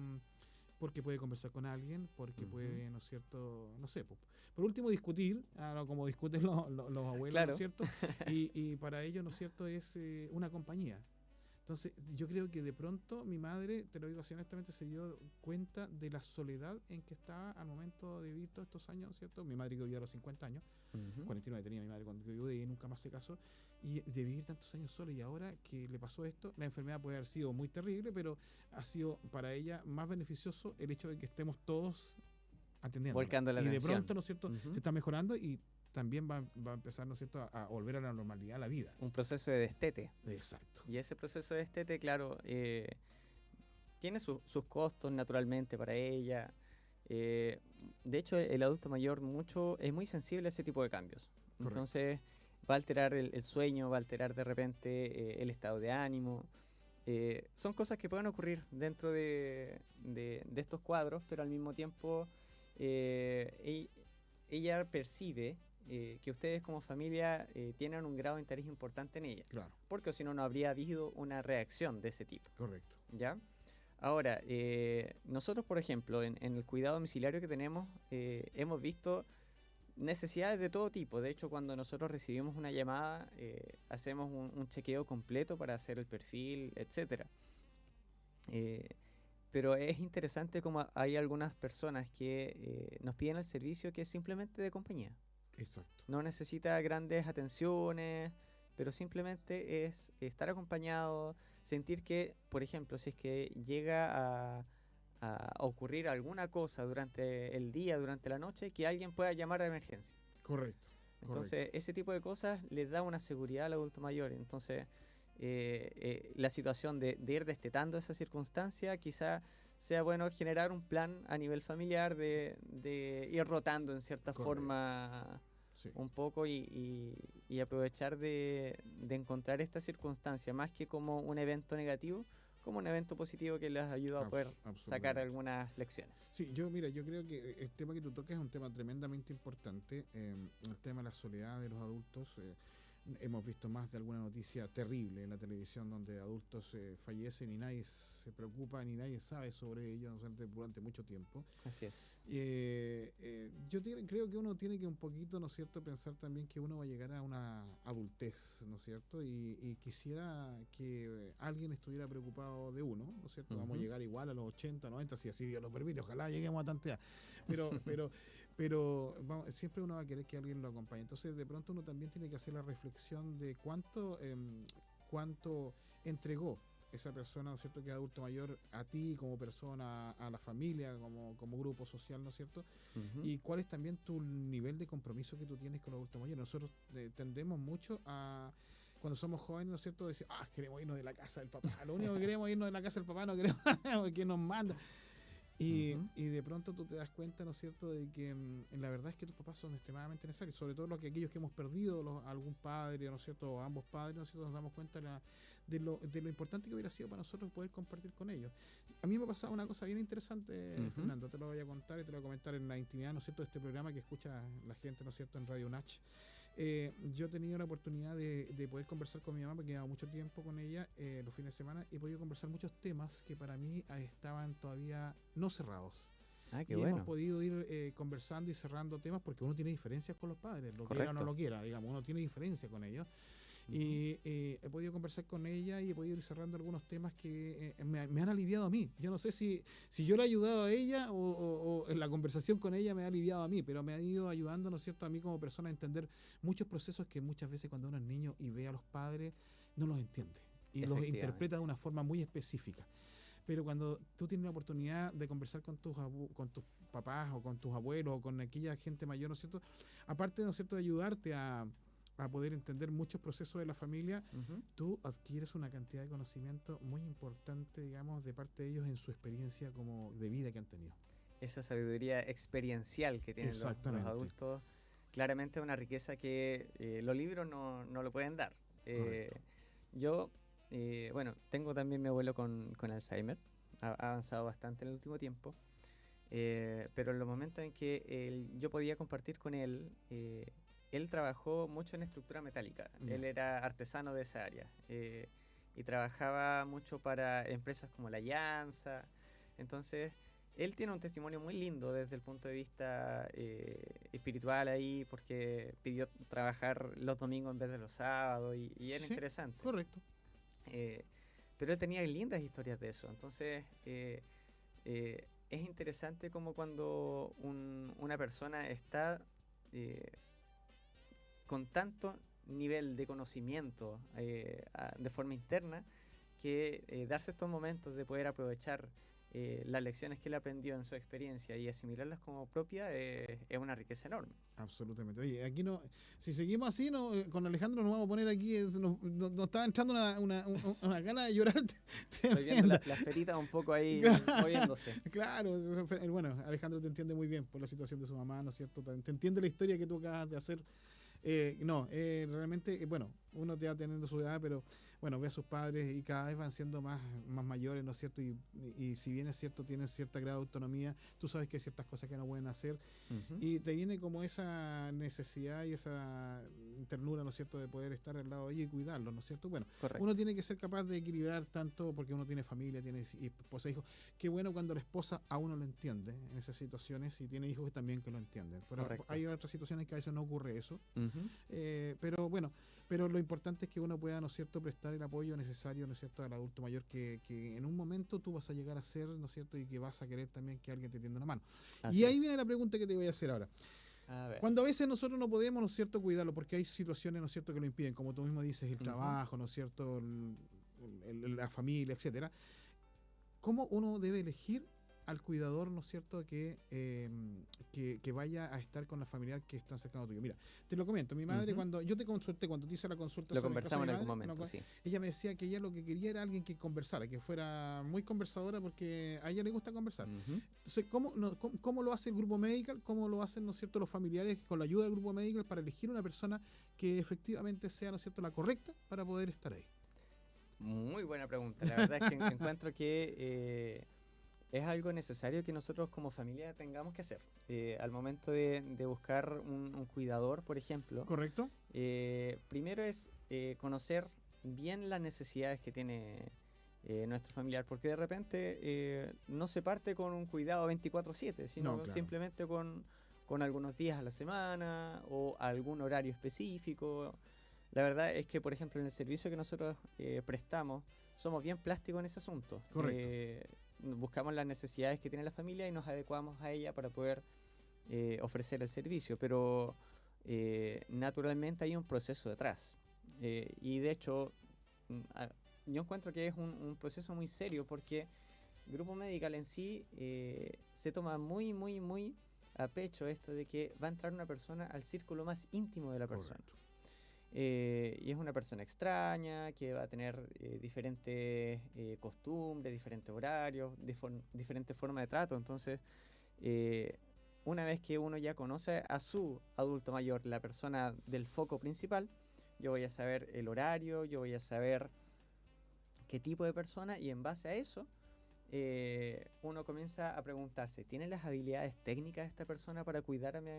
puede conversar con alguien, porque puede, ¿no es cierto?, no sé, por último discutir, como discuten los abuelos, Claro. ¿no es cierto? Y para ellos, ¿no es cierto?, es una compañía. Entonces, yo creo que de pronto mi madre, te lo digo así honestamente, se dio cuenta de la soledad en que estaba al momento de vivir todos estos años, ¿cierto? Mi madre que vivió a los 50 años, 49 tenía mi madre cuando vivió y nunca más se casó, y de vivir tantos años sola, y ahora que le pasó esto, la enfermedad puede haber sido muy terrible, pero ha sido para ella más beneficioso el hecho de que estemos todos atendiendo. Volcando la y de atención. pronto, ¿no es cierto?, se está mejorando y también va a empezar, ¿no es cierto?, a volver a la normalidad la vida. Un proceso de destete. Exacto. Y ese proceso de destete, claro, tiene sus costos naturalmente para ella. De hecho, el adulto mayor es muy sensible a ese tipo de cambios. Correcto. Entonces, va a alterar el sueño, va a alterar de repente el estado de ánimo. Son cosas que pueden ocurrir dentro de estos cuadros, pero al mismo tiempo ella percibe que ustedes como familia tienen un grado de interés importante en ella. Claro. Porque si no, no habría habido una reacción de ese tipo. Correcto. ¿Ya? Ahora, nosotros, por ejemplo, en el cuidado domiciliario que tenemos, hemos visto necesidades de todo tipo. De hecho, cuando nosotros recibimos una llamada, hacemos un chequeo completo para hacer el perfil, etc. Pero es interesante como hay algunas personas que nos piden el servicio que es simplemente de compañía. Exacto. No necesita grandes atenciones, pero simplemente es estar acompañado, sentir que, por ejemplo, si es que llega a ocurrir alguna cosa durante el día, durante la noche, que alguien pueda llamar a emergencia. Correcto. Entonces, ese tipo de cosas les da una seguridad al adulto mayor. Entonces, la situación de ir destetando esa circunstancia, quizá sea bueno generar un plan a nivel familiar de ir rotando en cierta forma un poco y aprovechar de encontrar esta circunstancia más que como un evento negativo, como un evento positivo que les ayuda a poder sacar algunas lecciones. Sí, yo creo que el tema que tú tocas es un tema tremendamente importante, el tema de la soledad de los adultos. Hemos visto más de alguna noticia terrible en la televisión donde adultos fallecen y nadie se preocupa ni nadie sabe sobre ellos durante mucho tiempo. Así es. Yo creo que uno tiene que un poquito, ¿no es cierto?, pensar también que uno va a llegar a una adultez, ¿no es cierto? Y quisiera que alguien estuviera preocupado de uno, ¿no es cierto? Vamos a llegar igual a los 80, 90, si así Dios lo permite, ojalá lleguemos a tanta edad. Pero siempre uno va a querer que alguien lo acompañe. Entonces, de pronto uno también tiene que hacer la reflexión de cuánto entregó esa persona, ¿no es cierto?, que es adulto mayor, a ti como persona, a la familia, como grupo social, ¿no es cierto? Y cuál es también tu nivel de compromiso que tú tienes con los adultos mayores. Nosotros tendemos mucho a, cuando somos jóvenes, ¿no es cierto?, decir, queremos irnos de la casa del papá. Lo único que queremos es irnos de la casa del papá, no queremos que nos manda. Y de pronto tú te das cuenta, ¿no es cierto?, de que la verdad es que tus papás son extremadamente necesarios, sobre todo aquellos que hemos perdido algún padre, ¿no es cierto?, o ambos padres, ¿no es cierto?, nos damos cuenta de lo importante que hubiera sido para nosotros poder compartir con ellos. A mí me ha pasado una cosa bien interesante, Fernando, te lo voy a contar y te lo voy a comentar en la intimidad, ¿no es cierto?, de este programa que escucha la gente, ¿no es cierto?, en Radio Nach. Yo he tenido la oportunidad de poder conversar con mi mamá, porque llevaba mucho tiempo con ella los fines de semana, y he podido conversar muchos temas que para mí estaban todavía no cerrados. Qué y bueno. hemos podido ir conversando y cerrando temas, porque uno tiene diferencias con los padres, lo quiera o no lo quiera, digamos, uno tiene diferencias con ellos. Y he podido conversar con ella y he podido ir cerrando algunos temas que me han aliviado a mí. Yo no sé si yo le he ayudado a ella o en la conversación con ella me ha aliviado a mí, pero me ha ido ayudando, ¿no es cierto?, a mí como persona a entender muchos procesos que muchas veces cuando uno es niño y ve a los padres no los entiende y los interpreta de una forma muy específica. Pero cuando tú tienes la oportunidad de conversar con tus papás o con tus abuelos o con aquella gente mayor, ¿no es cierto?, aparte, ¿no es cierto?, de ayudarte a poder entender muchos procesos de la familia, tú adquieres una cantidad de conocimiento muy importante, digamos, de parte de ellos en su experiencia como de vida que han tenido. Esa sabiduría experiencial que tienen los adultos, claramente es una riqueza que los libros no lo pueden dar. Yo, tengo también mi abuelo con Alzheimer, ha avanzado bastante en el último tiempo, pero en los momentos en que yo podía compartir con él, él trabajó mucho en estructura metálica. Él era artesano de esa área y trabajaba mucho para empresas como la Llanza. Entonces, él tiene un testimonio muy lindo desde el punto de vista espiritual ahí, porque pidió trabajar los domingos en vez de los sábados y era interesante. Correcto. Pero él tenía lindas historias de eso. Entonces, es interesante como cuando una persona está con tanto nivel de conocimiento de forma interna, que darse estos momentos de poder aprovechar las lecciones que él aprendió en su experiencia y asimilarlas como propia es una riqueza enorme. Absolutamente. Oye, aquí si seguimos así, con Alejandro nos vamos a poner aquí, nos está entrando una gana de llorar. Estoy viendo las peritas un poco ahí moviéndose. Claro, bueno, Alejandro te entiende muy bien por la situación de su mamá, ¿no es cierto? Te entiende la historia que tú acabas de hacer. Realmente, uno ya teniendo su edad, pero bueno, ve a sus padres y cada vez van siendo más mayores, ¿no es cierto? Y si bien es cierto, tienen cierta grado de autonomía, tú sabes que hay ciertas cosas que no pueden hacer y te viene como esa necesidad y esa ternura, ¿no es cierto?, de poder estar al lado de ellos y cuidarlos, ¿no es cierto? Bueno, correcto. Uno tiene que ser capaz de equilibrar tanto porque uno tiene familia, tiene esposa, hijos. Qué bueno cuando la esposa a uno lo entiende en esas situaciones y tiene hijos también que lo entienden. Pero correcto. Hay otras situaciones que a veces no ocurre eso. Pero lo importante es que uno pueda, ¿no es cierto?, prestar el apoyo necesario, ¿no es cierto?, al adulto mayor que en un momento tú vas a llegar a ser, ¿no es cierto?, y que vas a querer también que alguien te tienda una mano. Así y ahí viene la pregunta que te voy a hacer ahora. Cuando a veces nosotros no podemos, ¿no es cierto?, cuidarlo, porque hay situaciones, ¿no es cierto?, que lo impiden, como tú mismo dices, el trabajo, ¿no es cierto?, la familia, etcétera. ¿Cómo uno debe elegir al cuidador, ¿no es cierto?, que vaya a estar con la familiar que está cercano tuyo? Mira, te lo comento, mi madre, cuando yo te consulté, cuando te hice la consulta, lo conversamos en algún momento, sí. Ella me decía que ella lo que quería era alguien que conversara, que fuera muy conversadora, porque a ella le gusta conversar. Entonces, ¿cómo lo hace el grupo Medical? ¿Cómo lo hacen, ¿no es cierto?, los familiares con la ayuda del grupo Medical para elegir una persona que efectivamente sea, ¿no es cierto?, la correcta para poder estar ahí? Muy buena pregunta. La verdad es que encuentro que es algo necesario que nosotros como familia tengamos que hacer. Al momento de buscar un cuidador, por ejemplo. Correcto. Primero es conocer bien las necesidades que tiene nuestro familiar, porque de repente no se parte con un cuidado 24/7, sino simplemente con algunos días a la semana o algún horario específico. La verdad es que, por ejemplo, en el servicio que nosotros prestamos, somos bien plásticos en ese asunto. Correcto. Buscamos las necesidades que tiene la familia y nos adecuamos a ella para poder ofrecer el servicio, pero naturalmente hay un proceso detrás. Y de hecho, yo encuentro que es un proceso muy serio porque Grupo Medical en sí se toma muy, muy, muy a pecho esto de que va a entrar una persona al círculo más íntimo de la persona. Correcto. Y es una persona extraña que va a tener diferentes costumbres, diferentes horarios, diferentes formas de trato. Entonces, una vez que uno ya conoce a su adulto mayor, la persona del foco principal, yo voy a saber el horario, yo voy a saber qué tipo de persona, y en base a eso uno comienza a preguntarse, ¿tiene las habilidades técnicas esta persona para cuidar a mi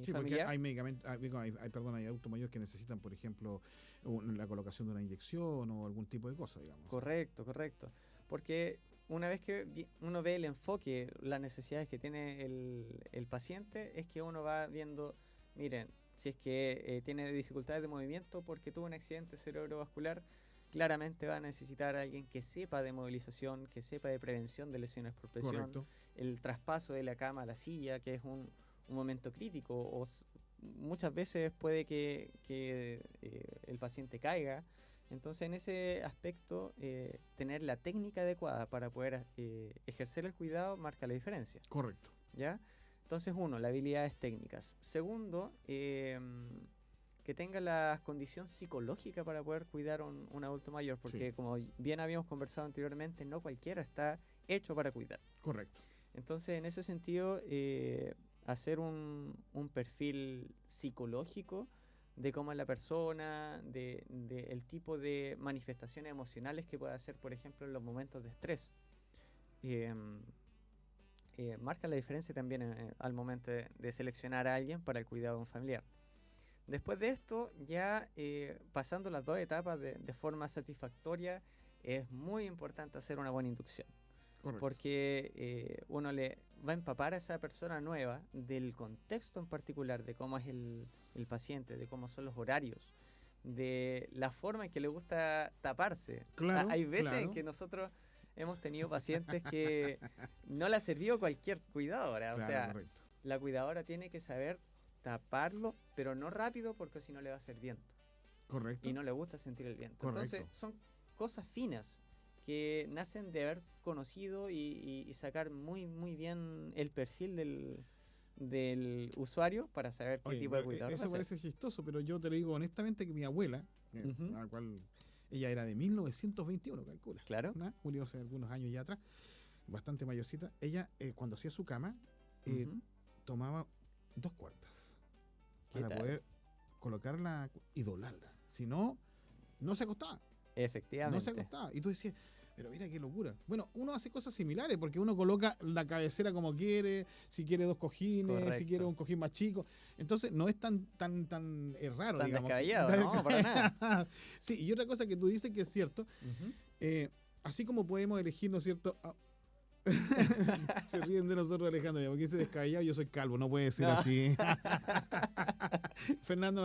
Sí, porque familiar? hay medicamentos, hay adultos mayores que necesitan, por ejemplo, la colocación de una inyección o algún tipo de cosa, digamos. Correcto, correcto. Porque una vez que uno ve el enfoque, las necesidades que tiene el paciente, es que uno va viendo, miren, si es que tiene dificultades de movimiento porque tuvo un accidente cerebrovascular, claramente va a necesitar a alguien que sepa de movilización, que sepa de prevención de lesiones por presión, Correcto. el traspaso de la cama a la silla, que es un momento crítico, muchas veces puede que el paciente caiga. Entonces, en ese aspecto, tener la técnica adecuada para poder ejercer el cuidado marca la diferencia, Correcto. ¿ya? Entonces, uno, las habilidades técnicas. Segundo, que tenga la condición psicológica para poder cuidar a un adulto mayor, porque Sí. como bien habíamos conversado anteriormente, no cualquiera está hecho para cuidar. Correcto. Entonces, en ese sentido, hacer un perfil psicológico de cómo es la persona, de el tipo de manifestaciones emocionales que puede hacer, por ejemplo, en los momentos de estrés. Marca la diferencia también al momento de seleccionar a alguien para el cuidado de un familiar. Después de esto, ya pasando las dos etapas de forma satisfactoria, es muy importante hacer una buena inducción. Correcto. Porque uno le va a empapar a esa persona nueva del contexto en particular, de cómo es el paciente, de cómo son los horarios, de la forma en que le gusta taparse. Claro, Hay veces en claro. que nosotros hemos tenido pacientes que no le ha servido cualquier cuidadora. Claro, O sea, correcto. la cuidadora tiene que saber taparlo, pero no rápido, porque si no le va a hacer viento. Correcto. Y no le gusta sentir el viento. Correcto. Entonces, son cosas finas que nacen de haber conocido y sacar muy, muy bien el perfil del usuario para saber qué Oye, tipo de pero, cuidador va eso a ser. parece chistoso, pero yo te lo digo honestamente que mi abuela, Ujú. a la cual ella era de 1921, calcula. Claro. ¿no? Murió hace algunos años ya atrás, bastante mayorcita. Ella, cuando hacía su cama, Ujú. tomaba 2 cuartas ¿Qué para tal? poder colocarla y doblarla. Si no, no se acostaba. Efectivamente. No se acostaba. Y tú decías, pero mira qué locura. Bueno, uno hace cosas similares porque uno coloca la cabecera como quiere, si quiere 2 cojines, si Correcto. quiere un cojín más chico. Entonces no es tan raro, Tan digamos. descabellado, Tan no, para descabellado. Sí, y otra cosa que tú dices que es cierto, Ujú. así como podemos elegir, ¿no es cierto? Se ríen de nosotros, Alejandro, porque dice descabellado, yo soy calvo, no puede ser No. así. Fernando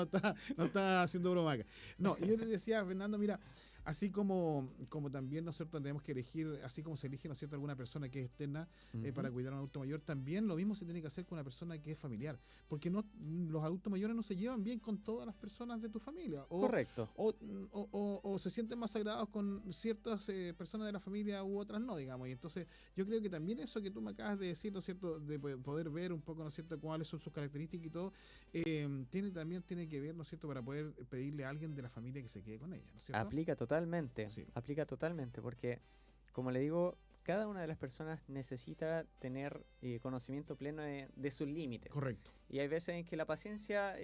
no está haciendo broma acá. No, y yo te decía, Fernando, mira, así como también, ¿no es cierto?, tenemos que elegir, así como se elige, ¿no es cierto?, alguna persona que es externa Ujú. para cuidar a un adulto mayor, también lo mismo se tiene que hacer con una persona que es familiar, porque los adultos mayores no se llevan bien con todas las personas de tu familia, Correcto. o se sienten más agradados con ciertas personas de la familia u otras no, digamos. Y entonces yo creo que también eso que tú me acabas de decir, ¿no es cierto?, de poder ver un poco, ¿no es cierto?, cuáles son sus características y todo, tiene que ver, ¿no es cierto?, para poder pedirle a alguien de la familia que se quede con ella, ¿no es cierto? Aplica totalmente. Sí. Aplica totalmente, porque, como le digo, cada una de las personas necesita tener conocimiento pleno de sus límites. Correcto. Y hay veces en que la paciencia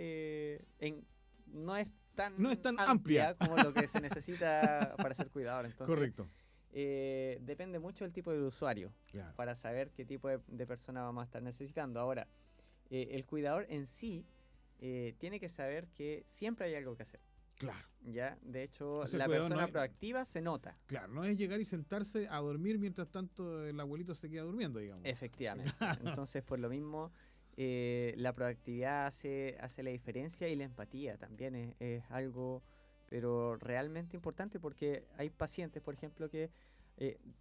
no es tan amplia. como lo que se necesita para ser cuidador. Entonces, Correcto. depende mucho del tipo de usuario Claro. para saber qué tipo de persona vamos a estar necesitando. Ahora, el cuidador en sí tiene que saber que siempre hay algo que hacer. Claro. ¿Ya? De hecho, O sea, el la cuidador persona no es- proactiva se nota. Claro, no es llegar y sentarse a dormir mientras tanto el abuelito se queda durmiendo, digamos. Efectivamente. Entonces, por lo mismo, la proactividad hace la diferencia, y la empatía también es algo, pero realmente importante, porque hay pacientes, por ejemplo, que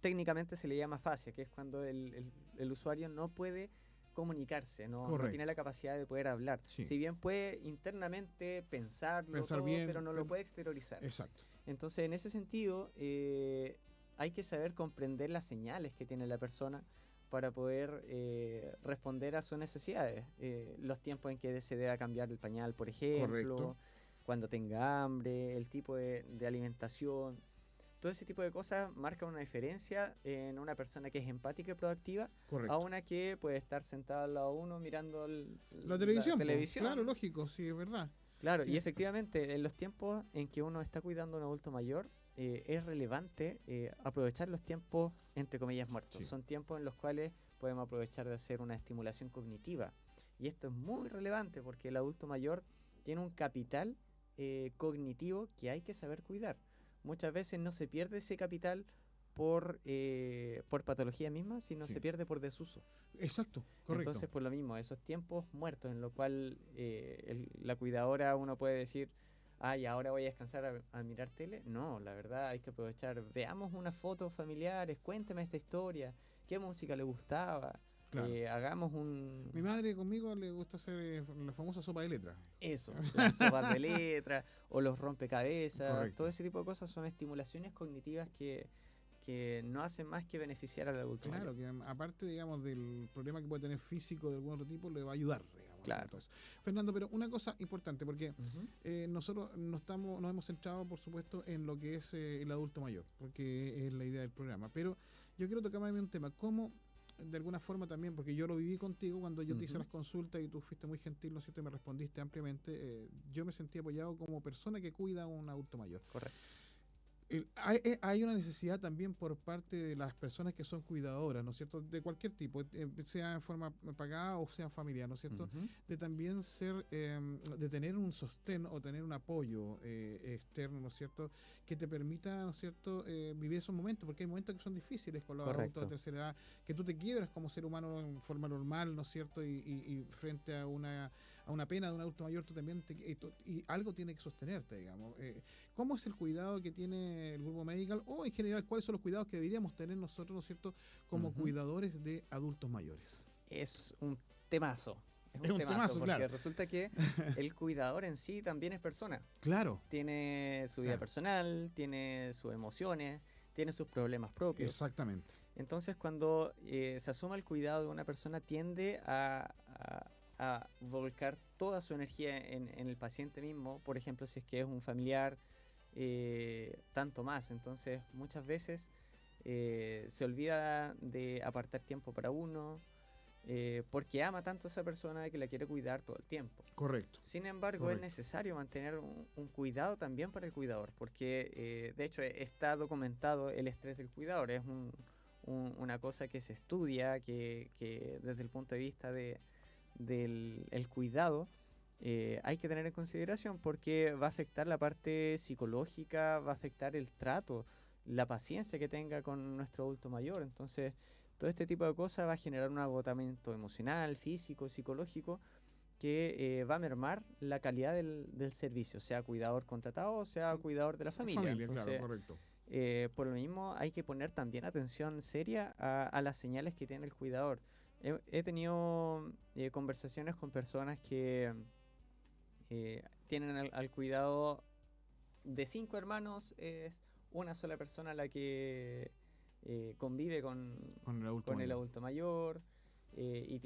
técnicamente se le llama afasia, que es cuando el usuario no puede comunicarse, no Correcto. tiene la capacidad de poder hablar. Sí. Si bien puede internamente pensarlo, Pensar todo, bien, pero no lo pero- puede exteriorizar. Exacto. Entonces, en ese sentido, hay que saber comprender las señales que tiene la persona para poder responder a sus necesidades. Los tiempos en que se deba cambiar el pañal, por ejemplo, Correcto. cuando tenga hambre, el tipo de alimentación. Todo ese tipo de cosas marcan una diferencia en una persona que es empática y proactiva Correcto. a una que puede estar sentada al lado de uno mirando La televisión, po. televisión. Claro, lógico, sí, es verdad. Claro, Sí. y efectivamente, en los tiempos en que uno está cuidando a un adulto mayor, es relevante aprovechar los tiempos, entre comillas, muertos. Sí. Son tiempos en los cuales podemos aprovechar de hacer una estimulación cognitiva. Y esto es muy relevante porque el adulto mayor tiene un capital cognitivo que hay que saber cuidar. Muchas veces no se pierde ese capital por patología misma, sino Sí. se pierde por desuso. Exacto, correcto. Entonces, por lo mismo, esos tiempos muertos en lo cual la cuidadora uno puede decir, ay, ahora voy a descansar a mirar tele. No, la verdad hay que aprovechar, veamos unas fotos familiares, cuénteme esta historia, qué música le gustaba, Claro. hagamos un... Mi madre conmigo le gusta hacer la famosa sopa de letras. Eso, las sopas de letra o los rompecabezas, Correcto. todo ese tipo de cosas son estimulaciones cognitivas que no hacen más que beneficiar al adulto Claro, mayor. que aparte, digamos, del problema que puede tener físico de algún otro tipo, le va a ayudar, digamos. Claro. Entonces, Fernando, pero una cosa importante, porque Ujú. nosotros nos hemos centrado, por supuesto, en lo que es el adulto mayor, porque es la idea del programa. Pero yo quiero tocar más bien un tema, cómo, de alguna forma también, porque yo lo viví contigo cuando yo te hice Ujú. las consultas y tú fuiste muy gentil, ¿no es cierto? Y me respondiste ampliamente. Yo me sentí apoyado como persona que cuida a un adulto mayor. Correcto. Hay una necesidad también por parte de las personas que son cuidadoras, ¿no es cierto? De cualquier tipo, sea en forma pagada o sea familiar, ¿no es cierto? Ujú. De también de tener un sostén o tener un apoyo externo, ¿no es cierto? Que te permita, ¿no es cierto?, vivir esos momentos, porque hay momentos que son difíciles con los Correcto. adultos de tercera edad, que tú te quiebras como ser humano en forma normal, ¿no es cierto? Y frente a una pena de un adulto mayor, tú también y algo tiene que sostenerte, digamos. ¿Cómo es el cuidado que tiene el grupo Medical o en general cuáles son los cuidados que deberíamos tener nosotros, ¿no es cierto?, como Ujú. cuidadores de adultos mayores? Es un temazo. Es un temazo, porque claro. resulta que el cuidador en sí también es persona. Claro, Tiene su vida Claro. personal, tiene sus emociones, tiene sus problemas propios. exactamente. Entonces, cuando se asuma el cuidado de una persona, tiende a volcar toda su energía en el paciente mismo. Por ejemplo, si es que es un familiar, tanto más. Entonces, muchas veces se olvida de apartar tiempo para uno, porque ama tanto a esa persona que la quiere cuidar todo el tiempo. Correcto. Sin embargo, Correcto. es necesario mantener un cuidado también para el cuidador, porque de hecho está documentado el estrés del cuidador. Es una cosa que se estudia, que desde el punto de vista del el cuidado hay que tener en consideración, porque va a afectar la parte psicológica, va a afectar el trato, la paciencia que tenga con nuestro adulto mayor. Entonces, todo este tipo de cosas va a generar un agotamiento emocional, físico, psicológico, que va a mermar la calidad del servicio, sea cuidador contratado o sea cuidador de la familia. Entonces, claro, correcto. por lo mismo hay que poner también atención seria a las señales que tiene el cuidador. He tenido conversaciones con personas que tienen al cuidado de 5 hermanos, es una sola persona la que convive con Con el adulto el mayor. adulto mayor, y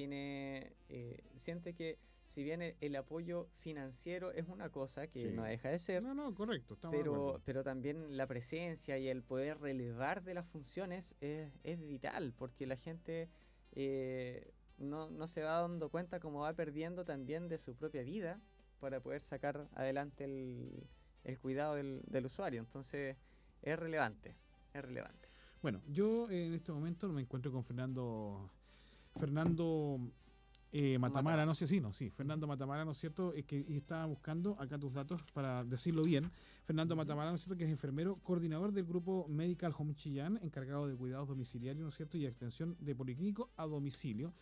siente que si bien el apoyo financiero es una cosa que Sí. no deja de ser, No, correcto, estamos de acuerdo. pero también la presencia y el poder relevar de las funciones es vital, porque la gente no se va dando cuenta cómo va perdiendo también de su propia vida para poder sacar adelante el cuidado del usuario. Entonces es relevante, es relevante. Bueno, yo en este momento me encuentro con Fernando Matamara, no sé si no, sí, Fernando Matamara, ¿no es cierto? Y estaba buscando acá tus datos para decirlo bien. Fernando Matamara, ¿no es cierto?, que es enfermero, coordinador del grupo Medical Home Chillán, encargado de cuidados domiciliarios, ¿no es cierto?, y extensión de policlínico a domicilio.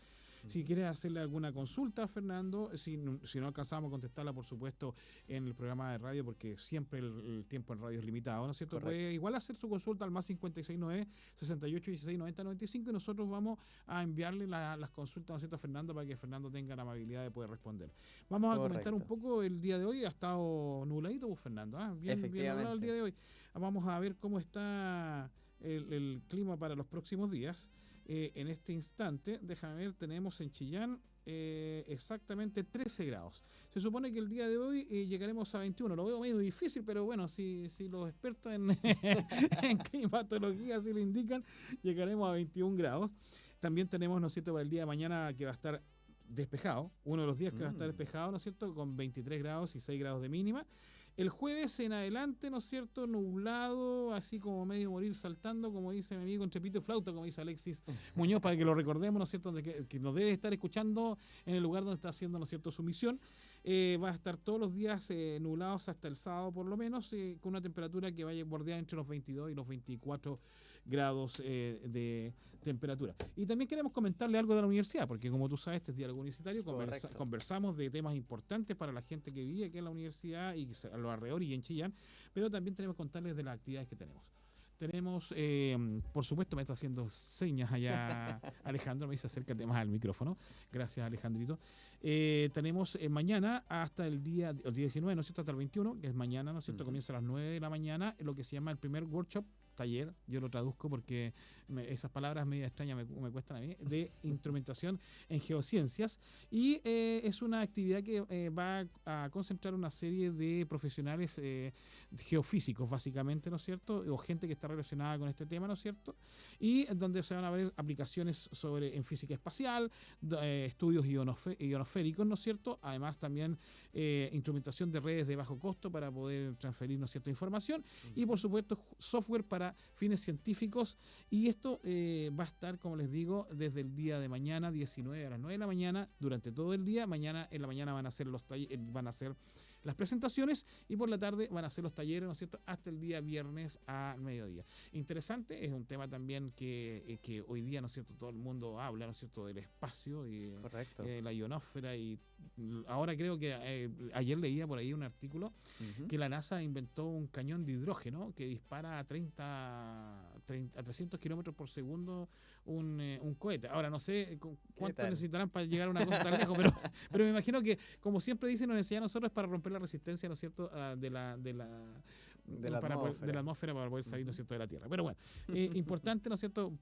Si quieres hacerle alguna consulta, Fernando, si no alcanzamos a contestarla, por supuesto, en el programa de radio, porque siempre el tiempo en radio es limitado, ¿no es cierto? Correcto. Puede igual hacer su consulta al más 569-6816-9095 y nosotros vamos a enviarle las consultas, ¿no es cierto?, a Fernando para que Fernando tenga la amabilidad de poder responder. Vamos a comentar un poco el día de hoy. Ha estado nubladito, pues, Fernando. Bien nublado el día de hoy. Vamos a ver cómo está el clima para los próximos días. En este instante, déjame ver, tenemos en Chillán exactamente 13 grados. Se supone que el día de hoy llegaremos a 21. Lo veo medio difícil, pero bueno, si los expertos en, en climatología así lo indican, llegaremos a 21 grados. También tenemos, ¿no es cierto?, para el día de mañana que va a estar despejado, uno de los días que va a estar despejado, ¿no es cierto?, con 23 grados y 6 grados de mínima. El jueves en adelante, ¿no es cierto?, nublado, así como medio morir saltando, como dice mi amigo, entre pito y flauta, como dice Alexis Muñoz, para que lo recordemos, ¿no es cierto?, que nos debe estar escuchando en el lugar donde está haciendo, ¿no es cierto?, su misión. Va a estar todos los días nublados hasta el sábado por lo menos, con una temperatura que vaya a bordear entre los 22 y los 24 grados de temperatura. Y también queremos comentarle algo de la universidad, porque como tú sabes, este es Diálogo Universitario, conversamos de temas importantes para la gente que vive aquí en la universidad y a los alrededores y en Chillán, pero también tenemos que contarles de las actividades que tenemos. Tenemos, por supuesto, me está haciendo señas allá Alejandro, me dice acércate más al micrófono. Gracias, Alejandrito. Tenemos mañana hasta el día 19, ¿no es cierto?, hasta el 21, que es mañana, ¿no es cierto?, comienza a las 9 de la mañana, lo que se llama el primer workshop, taller, yo lo traduzco porque esas palabras medio extrañas me cuestan a mí, de instrumentación en geociencias, y es una actividad que va a concentrar una serie de profesionales geofísicos, básicamente, ¿no es cierto?, o gente que está relacionada con este tema, ¿no es cierto?, y donde se van a ver aplicaciones en física espacial, estudios ionosféricos, ¿no es cierto?, además también instrumentación de redes de bajo costo para poder transferir, ¿no es cierto?, información, y por supuesto software para fines científicos, y esto va a estar, como les digo, desde el día de mañana 19 a las 9 de la mañana, durante todo el día. En la mañana van a hacer las presentaciones y por la tarde van a hacer los talleres, ¿no es cierto?, hasta el día viernes a mediodía. Interesante, es un tema también que hoy día, ¿no es cierto?, todo el mundo habla, ¿no es cierto?, del espacio y la ionosfera, y ahora creo que ayer leía por ahí un artículo que la NASA inventó un cañón de hidrógeno que dispara a 300 kilómetros por segundo un cohete. Ahora no sé cuánto necesitarán para llegar a una cosa tan lejos, pero me imagino que, como siempre dicen, nos enseñan a nosotros para romper la resistencia, ¿no es cierto?, de la atmósfera para poder salir, ¿no es cierto?, de la Tierra. Pero bueno, importante, ¿no es cierto?,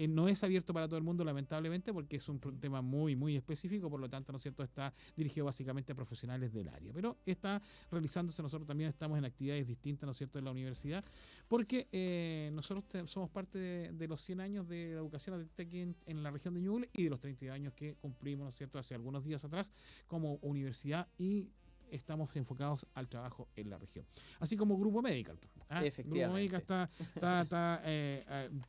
no es abierto para todo el mundo, lamentablemente, porque es un tema muy, muy específico, por lo tanto, ¿no es cierto?, está dirigido básicamente a profesionales del área, pero está realizándose. Nosotros también estamos en actividades distintas, ¿no es cierto?, en la universidad, porque nosotros somos parte de los 100 años de la educación aquí en la región de Ñuble, y de los 32 años que cumplimos, ¿no es cierto?, hace algunos días atrás como universidad, y estamos enfocados al trabajo en la región. Así como Grupo Medical. Efectivamente. Grupo Medical está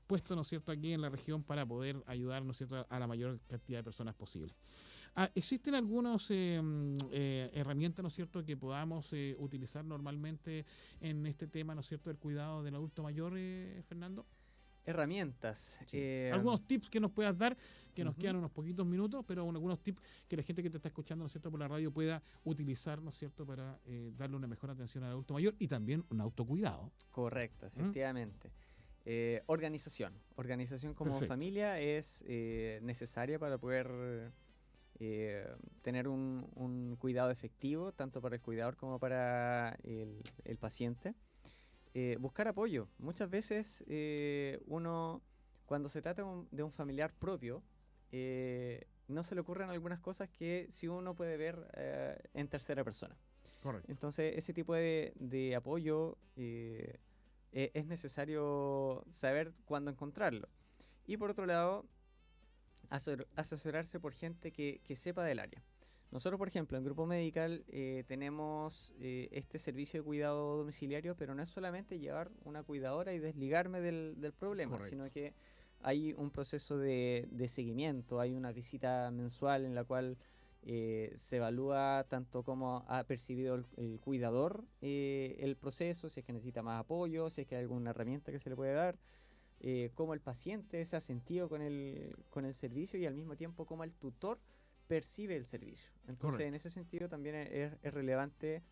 puesto, ¿no es cierto?, aquí en la región para poder ayudar, ¿no es cierto?, a la mayor cantidad de personas posibles. Existen algunas herramientas, ¿no es cierto?, que podamos utilizar normalmente en este tema, ¿no es cierto?, del cuidado del adulto mayor, Fernando. Herramientas. Sí. Algunos tips que nos puedas dar, que nos quedan unos poquitos minutos, pero algunos tips que la gente que te está escuchando, ¿no es cierto?, por la radio pueda utilizar, ¿no es cierto?, para darle una mejor atención al adulto mayor y también un autocuidado. Correcto, efectivamente. Organización como Perfecto. familia es necesaria para poder tener un cuidado efectivo, tanto para el cuidador como para el paciente. Buscar apoyo. Muchas veces uno, cuando se trata de un familiar propio, no se le ocurren algunas cosas que si uno puede ver en tercera persona. Correcto. Entonces, ese tipo de apoyo es necesario saber cuándo encontrarlo. Y por otro lado, asesorarse por gente que sepa del área. Nosotros, por ejemplo, en Grupo Medical tenemos este servicio de cuidado domiciliario, pero no es solamente llevar una cuidadora y desligarme del problema, Correcto. sino que hay un proceso de seguimiento, hay una visita mensual en la cual se evalúa tanto cómo ha percibido el cuidador el proceso, si es que necesita más apoyo, si es que hay alguna herramienta que se le puede dar. cómo el paciente se ha sentido con el servicio y al mismo tiempo cómo el tutor percibe el servicio. Entonces, Correcto. en ese sentido también es relevante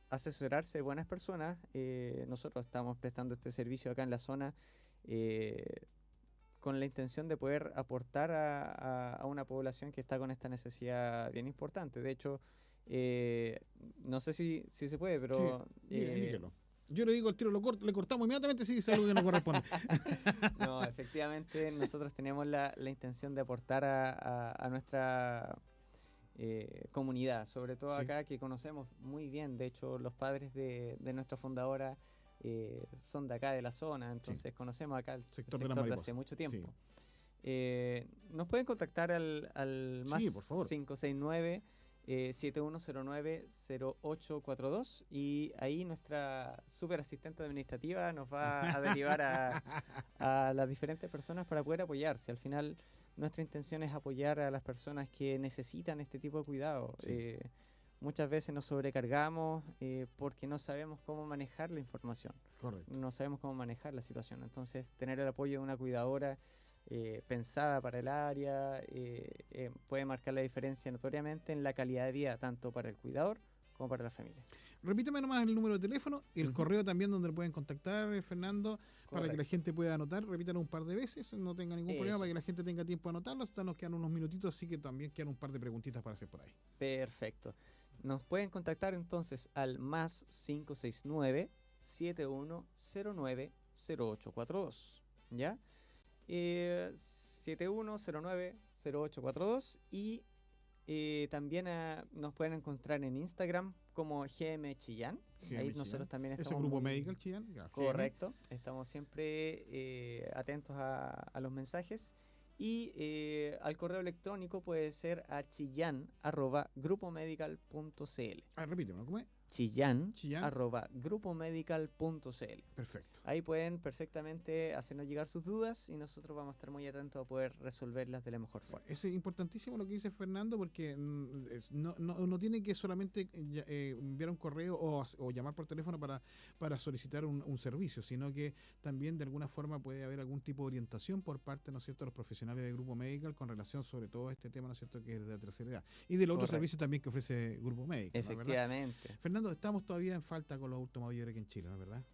asesorarse de buenas personas. Nosotros estamos prestando este servicio acá en la zona con la intención de poder aportar a una población que está con esta necesidad bien importante. De hecho, no sé si se puede, pero... Dígalo. Yo le digo al tiro, le cortamos inmediatamente si dice algo que no corresponde. No, efectivamente nosotros tenemos la intención de aportar a nuestra comunidad, sobre todo Sí. acá que conocemos muy bien. De hecho, los padres de nuestra fundadora son de acá de la zona, entonces conocemos acá el Sector sector de la de Mariposa. hace mucho tiempo. Sí. Nos pueden contactar al más Sí, por favor. 569 7109-0842 y ahí nuestra super asistente administrativa nos va a derivar a las diferentes personas para poder apoyarse. Al final nuestra intención es apoyar a las personas que necesitan este tipo de cuidado. Sí. Muchas veces nos sobrecargamos porque no sabemos cómo manejar la información, Correcto. no sabemos cómo manejar la situación. Entonces tener el apoyo de una cuidadora pensada para el área, puede marcar la diferencia notoriamente en la calidad de vida, tanto para el cuidador como para la familia. Repítame nomás el número de teléfono, el correo también donde lo pueden contactar, Fernando, para que la Correcto. gente pueda anotar. Repítalo un par de veces, no tenga ningún problema, Eso. para que la gente tenga tiempo de anotarlo. Hasta nos quedan unos minutitos, así que también quedan un par de preguntitas para hacer por ahí. Perfecto. Nos pueden contactar entonces al más 569 7109-0842. ¿Ya? 7109-0842 y también nos pueden encontrar en Instagram como GM Chillán. GM Ahí Chillán. nosotros también Ese estamos grupo muy- Medical Chillán. Ya, GM. Correcto, estamos siempre atentos a los mensajes y al correo electrónico puede ser a chillan@grupomedical.cl. Repíteme, ¿cómo es? Chillán, Chillán. @grupomedical.cl. Perfecto. Ahí pueden perfectamente hacernos llegar sus dudas y nosotros vamos a estar muy atentos a poder resolverlas de la mejor forma. Es importantísimo lo que dice Fernando, porque no tiene que solamente enviar un correo o llamar por teléfono para solicitar un servicio, sino que también de alguna forma puede haber algún tipo de orientación por parte, ¿no es cierto?, de los profesionales del Grupo Medical con relación sobre todo a este tema, ¿no es cierto?, que es de la tercera edad. Y del otro Correcto. servicio también que ofrece Grupo Medical, ¿no es verdad? Efectivamente, Fernando, estamos todavía en falta con los adultos mayores aquí en Chile, ¿no es verdad?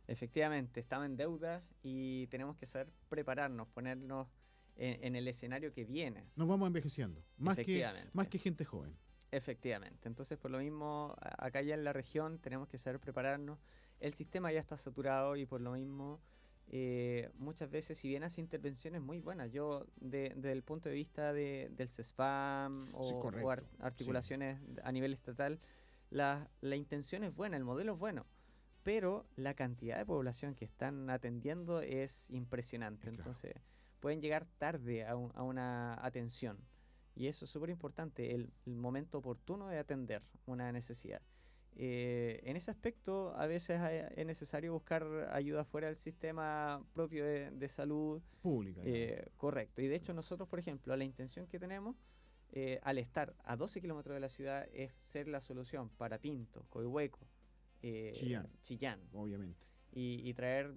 efectivamente, estamos en deuda y tenemos que saber prepararnos, ponernos en el escenario que viene. Nos vamos envejeciendo, más Efectivamente. que gente joven. Efectivamente. Entonces, por lo mismo, acá ya en la región tenemos que saber prepararnos. El sistema ya está saturado y por lo mismo, muchas veces, si bien hace intervenciones muy buenas, yo desde el punto de vista del CESFAM Sí, correcto, articulaciones a nivel estatal, la intención es buena, el modelo es bueno, pero la cantidad de población que están atendiendo es impresionante. Claro. Entonces, pueden llegar tarde a una atención. Y eso es súper importante, el momento oportuno de atender una necesidad. En ese aspecto, a veces es necesario buscar ayuda fuera del sistema propio de salud. Pública. digamos. Correcto. Y de hecho, nosotros, por ejemplo, la intención que tenemos al estar a 12 kilómetros de la ciudad es ser la solución para Pinto, Coihueco, Chillán. Obviamente. Y traer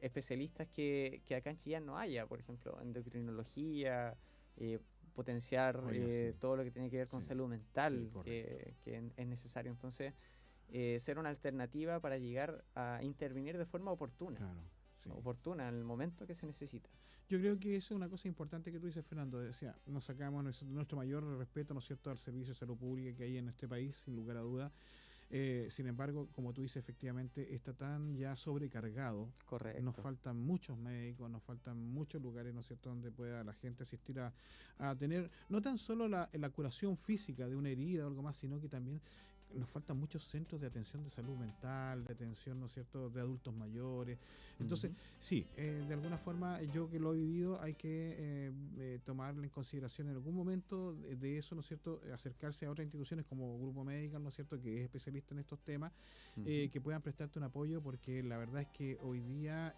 especialistas que acá en Chillán no haya, por ejemplo, endocrinología, potenciar Oye, sí. todo lo que tiene que ver con Sí, salud mental, sí, correcto. que es necesario. Entonces, ser una alternativa para llegar a intervenir de forma oportuna, Claro. Sí. oportuna en el momento que se necesita. Yo creo que eso es una cosa importante que tú dices, Fernando. O sea, nos sacamos nuestro mayor respeto, ¿no es cierto?, al servicio de salud pública que hay en este país, sin lugar a duda. Sin embargo, como tú dices, efectivamente está tan ya sobrecargado. Correcto. Nos faltan muchos médicos, nos faltan muchos lugares, ¿no es cierto?, donde pueda la gente asistir a tener no tan solo la curación física de una herida o algo más, sino que también nos faltan muchos centros de atención de salud mental, de atención, ¿no es cierto?, de adultos mayores. Entonces, sí, de alguna forma, yo que lo he vivido, hay que tomarlo en consideración en algún momento de eso, ¿no es cierto?, acercarse a otras instituciones como Grupo Medical, ¿no es cierto?, que es especialista en estos temas, que puedan prestarte un apoyo, porque la verdad es que hoy día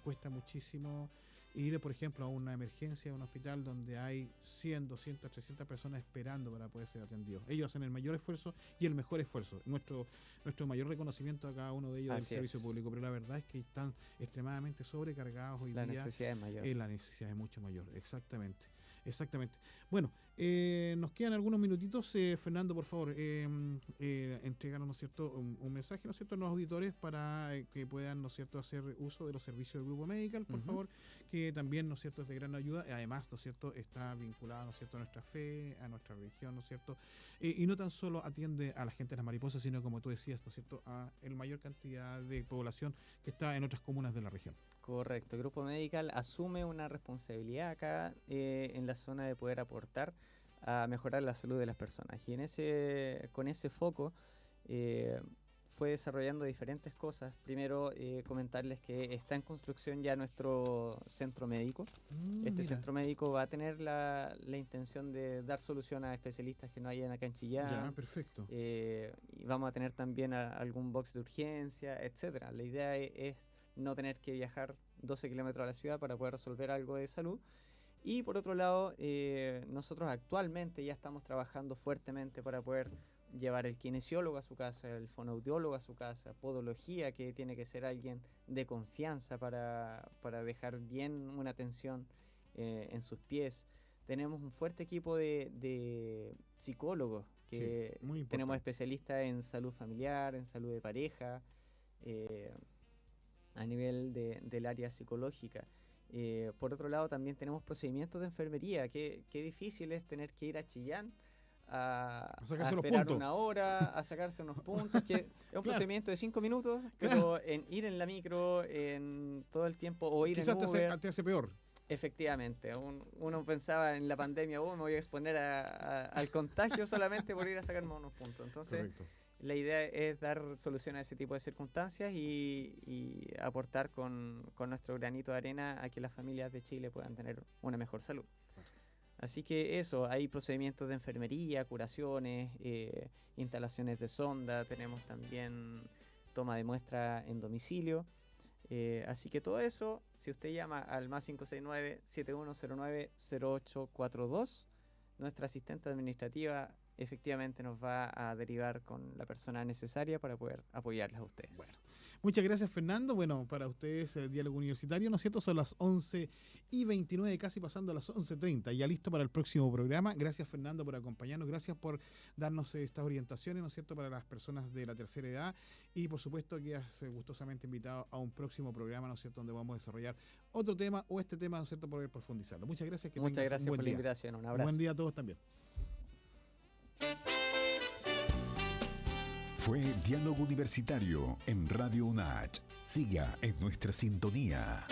cuesta muchísimo ir, por ejemplo, a una emergencia, a un hospital donde hay 100, 200, 300 personas esperando para poder ser atendidos. Ellos hacen el mayor esfuerzo y el mejor esfuerzo. Nuestro mayor reconocimiento a cada uno de ellos del servicio público, pero la verdad es que están extremadamente sobrecargados hoy día. La necesidad es mayor. La necesidad es mucho mayor, exactamente. Bueno, nos quedan algunos minutitos. Fernando, por favor, entreganos, ¿no es cierto?, un mensaje, ¿no es cierto?, a los auditores para que puedan, ¿no es cierto?, hacer uso de los servicios del Grupo Medical, por favor, que también, ¿no es cierto?, es de gran ayuda. Además, ¿no es cierto?, está vinculado, ¿no es cierto?, a nuestra fe, a nuestra religión, ¿no es cierto?, y no tan solo atiende a la gente de las mariposas, sino, como tú decías, ¿no es cierto?, a la mayor cantidad de población que está en otras comunas de la región. Correcto, el Grupo Medical asume una responsabilidad acá en la zona de poder aportar a mejorar la salud de las personas. Y con ese foco fue desarrollando diferentes cosas. Primero, comentarles que está en construcción ya nuestro centro médico. Centro médico va a tener la intención de dar solución a especialistas que no hayan acá en Chillán. Ya, perfecto. Y vamos a tener también algún box de urgencia, etcétera. La idea es no tener que viajar 12 kilómetros a la ciudad para poder resolver algo de salud. Y por otro lado, nosotros actualmente ya estamos trabajando fuertemente para poder llevar el kinesiólogo a su casa, el fonoaudiólogo a su casa, podología, que tiene que ser alguien de confianza para dejar bien una atención en sus pies. Tenemos un fuerte equipo de psicólogos, que tenemos especialistas en salud familiar, en salud de pareja, a nivel del área psicológica. Por otro lado, también tenemos procedimientos de enfermería. Qué difícil es tener que ir a Chillán a esperar una hora, a sacarse unos puntos, que es un procedimiento de 5 minutos, pero en ir en la micro, en todo el tiempo, o ir quizás en Uber, te hace peor. Efectivamente, uno pensaba en la pandemia, me voy a exponer al contagio solamente por ir a sacarme unos puntos. Entonces, correcto, la idea es dar solución a ese tipo de circunstancias y aportar con nuestro granito de arena a que las familias de Chile puedan tener una mejor salud. Así que eso, hay procedimientos de enfermería, curaciones, instalaciones de sonda, tenemos también toma de muestra en domicilio. Así que todo eso, si usted llama al más 569-7109-0842, nuestra asistente administrativa efectivamente nos va a derivar con la persona necesaria para poder apoyarles a ustedes. Bueno, muchas gracias, Fernando. Bueno, para ustedes el Diálogo Universitario, ¿no es cierto? Son las 11:29, casi pasando a las 11:30, ya listo para el próximo programa. Gracias, Fernando, por acompañarnos, gracias por darnos estas orientaciones, ¿no es cierto?, para las personas de la tercera edad, y por supuesto que has gustosamente invitado a un próximo programa, ¿no es cierto?, donde vamos a desarrollar otro tema o este tema, ¿no es cierto?, por profundizarlo. Muchas gracias. Muchas gracias por la invitación. Un abrazo. Buen día a todos también. Fue Diálogo Universitario en Radio UNACH. Siga en nuestra sintonía.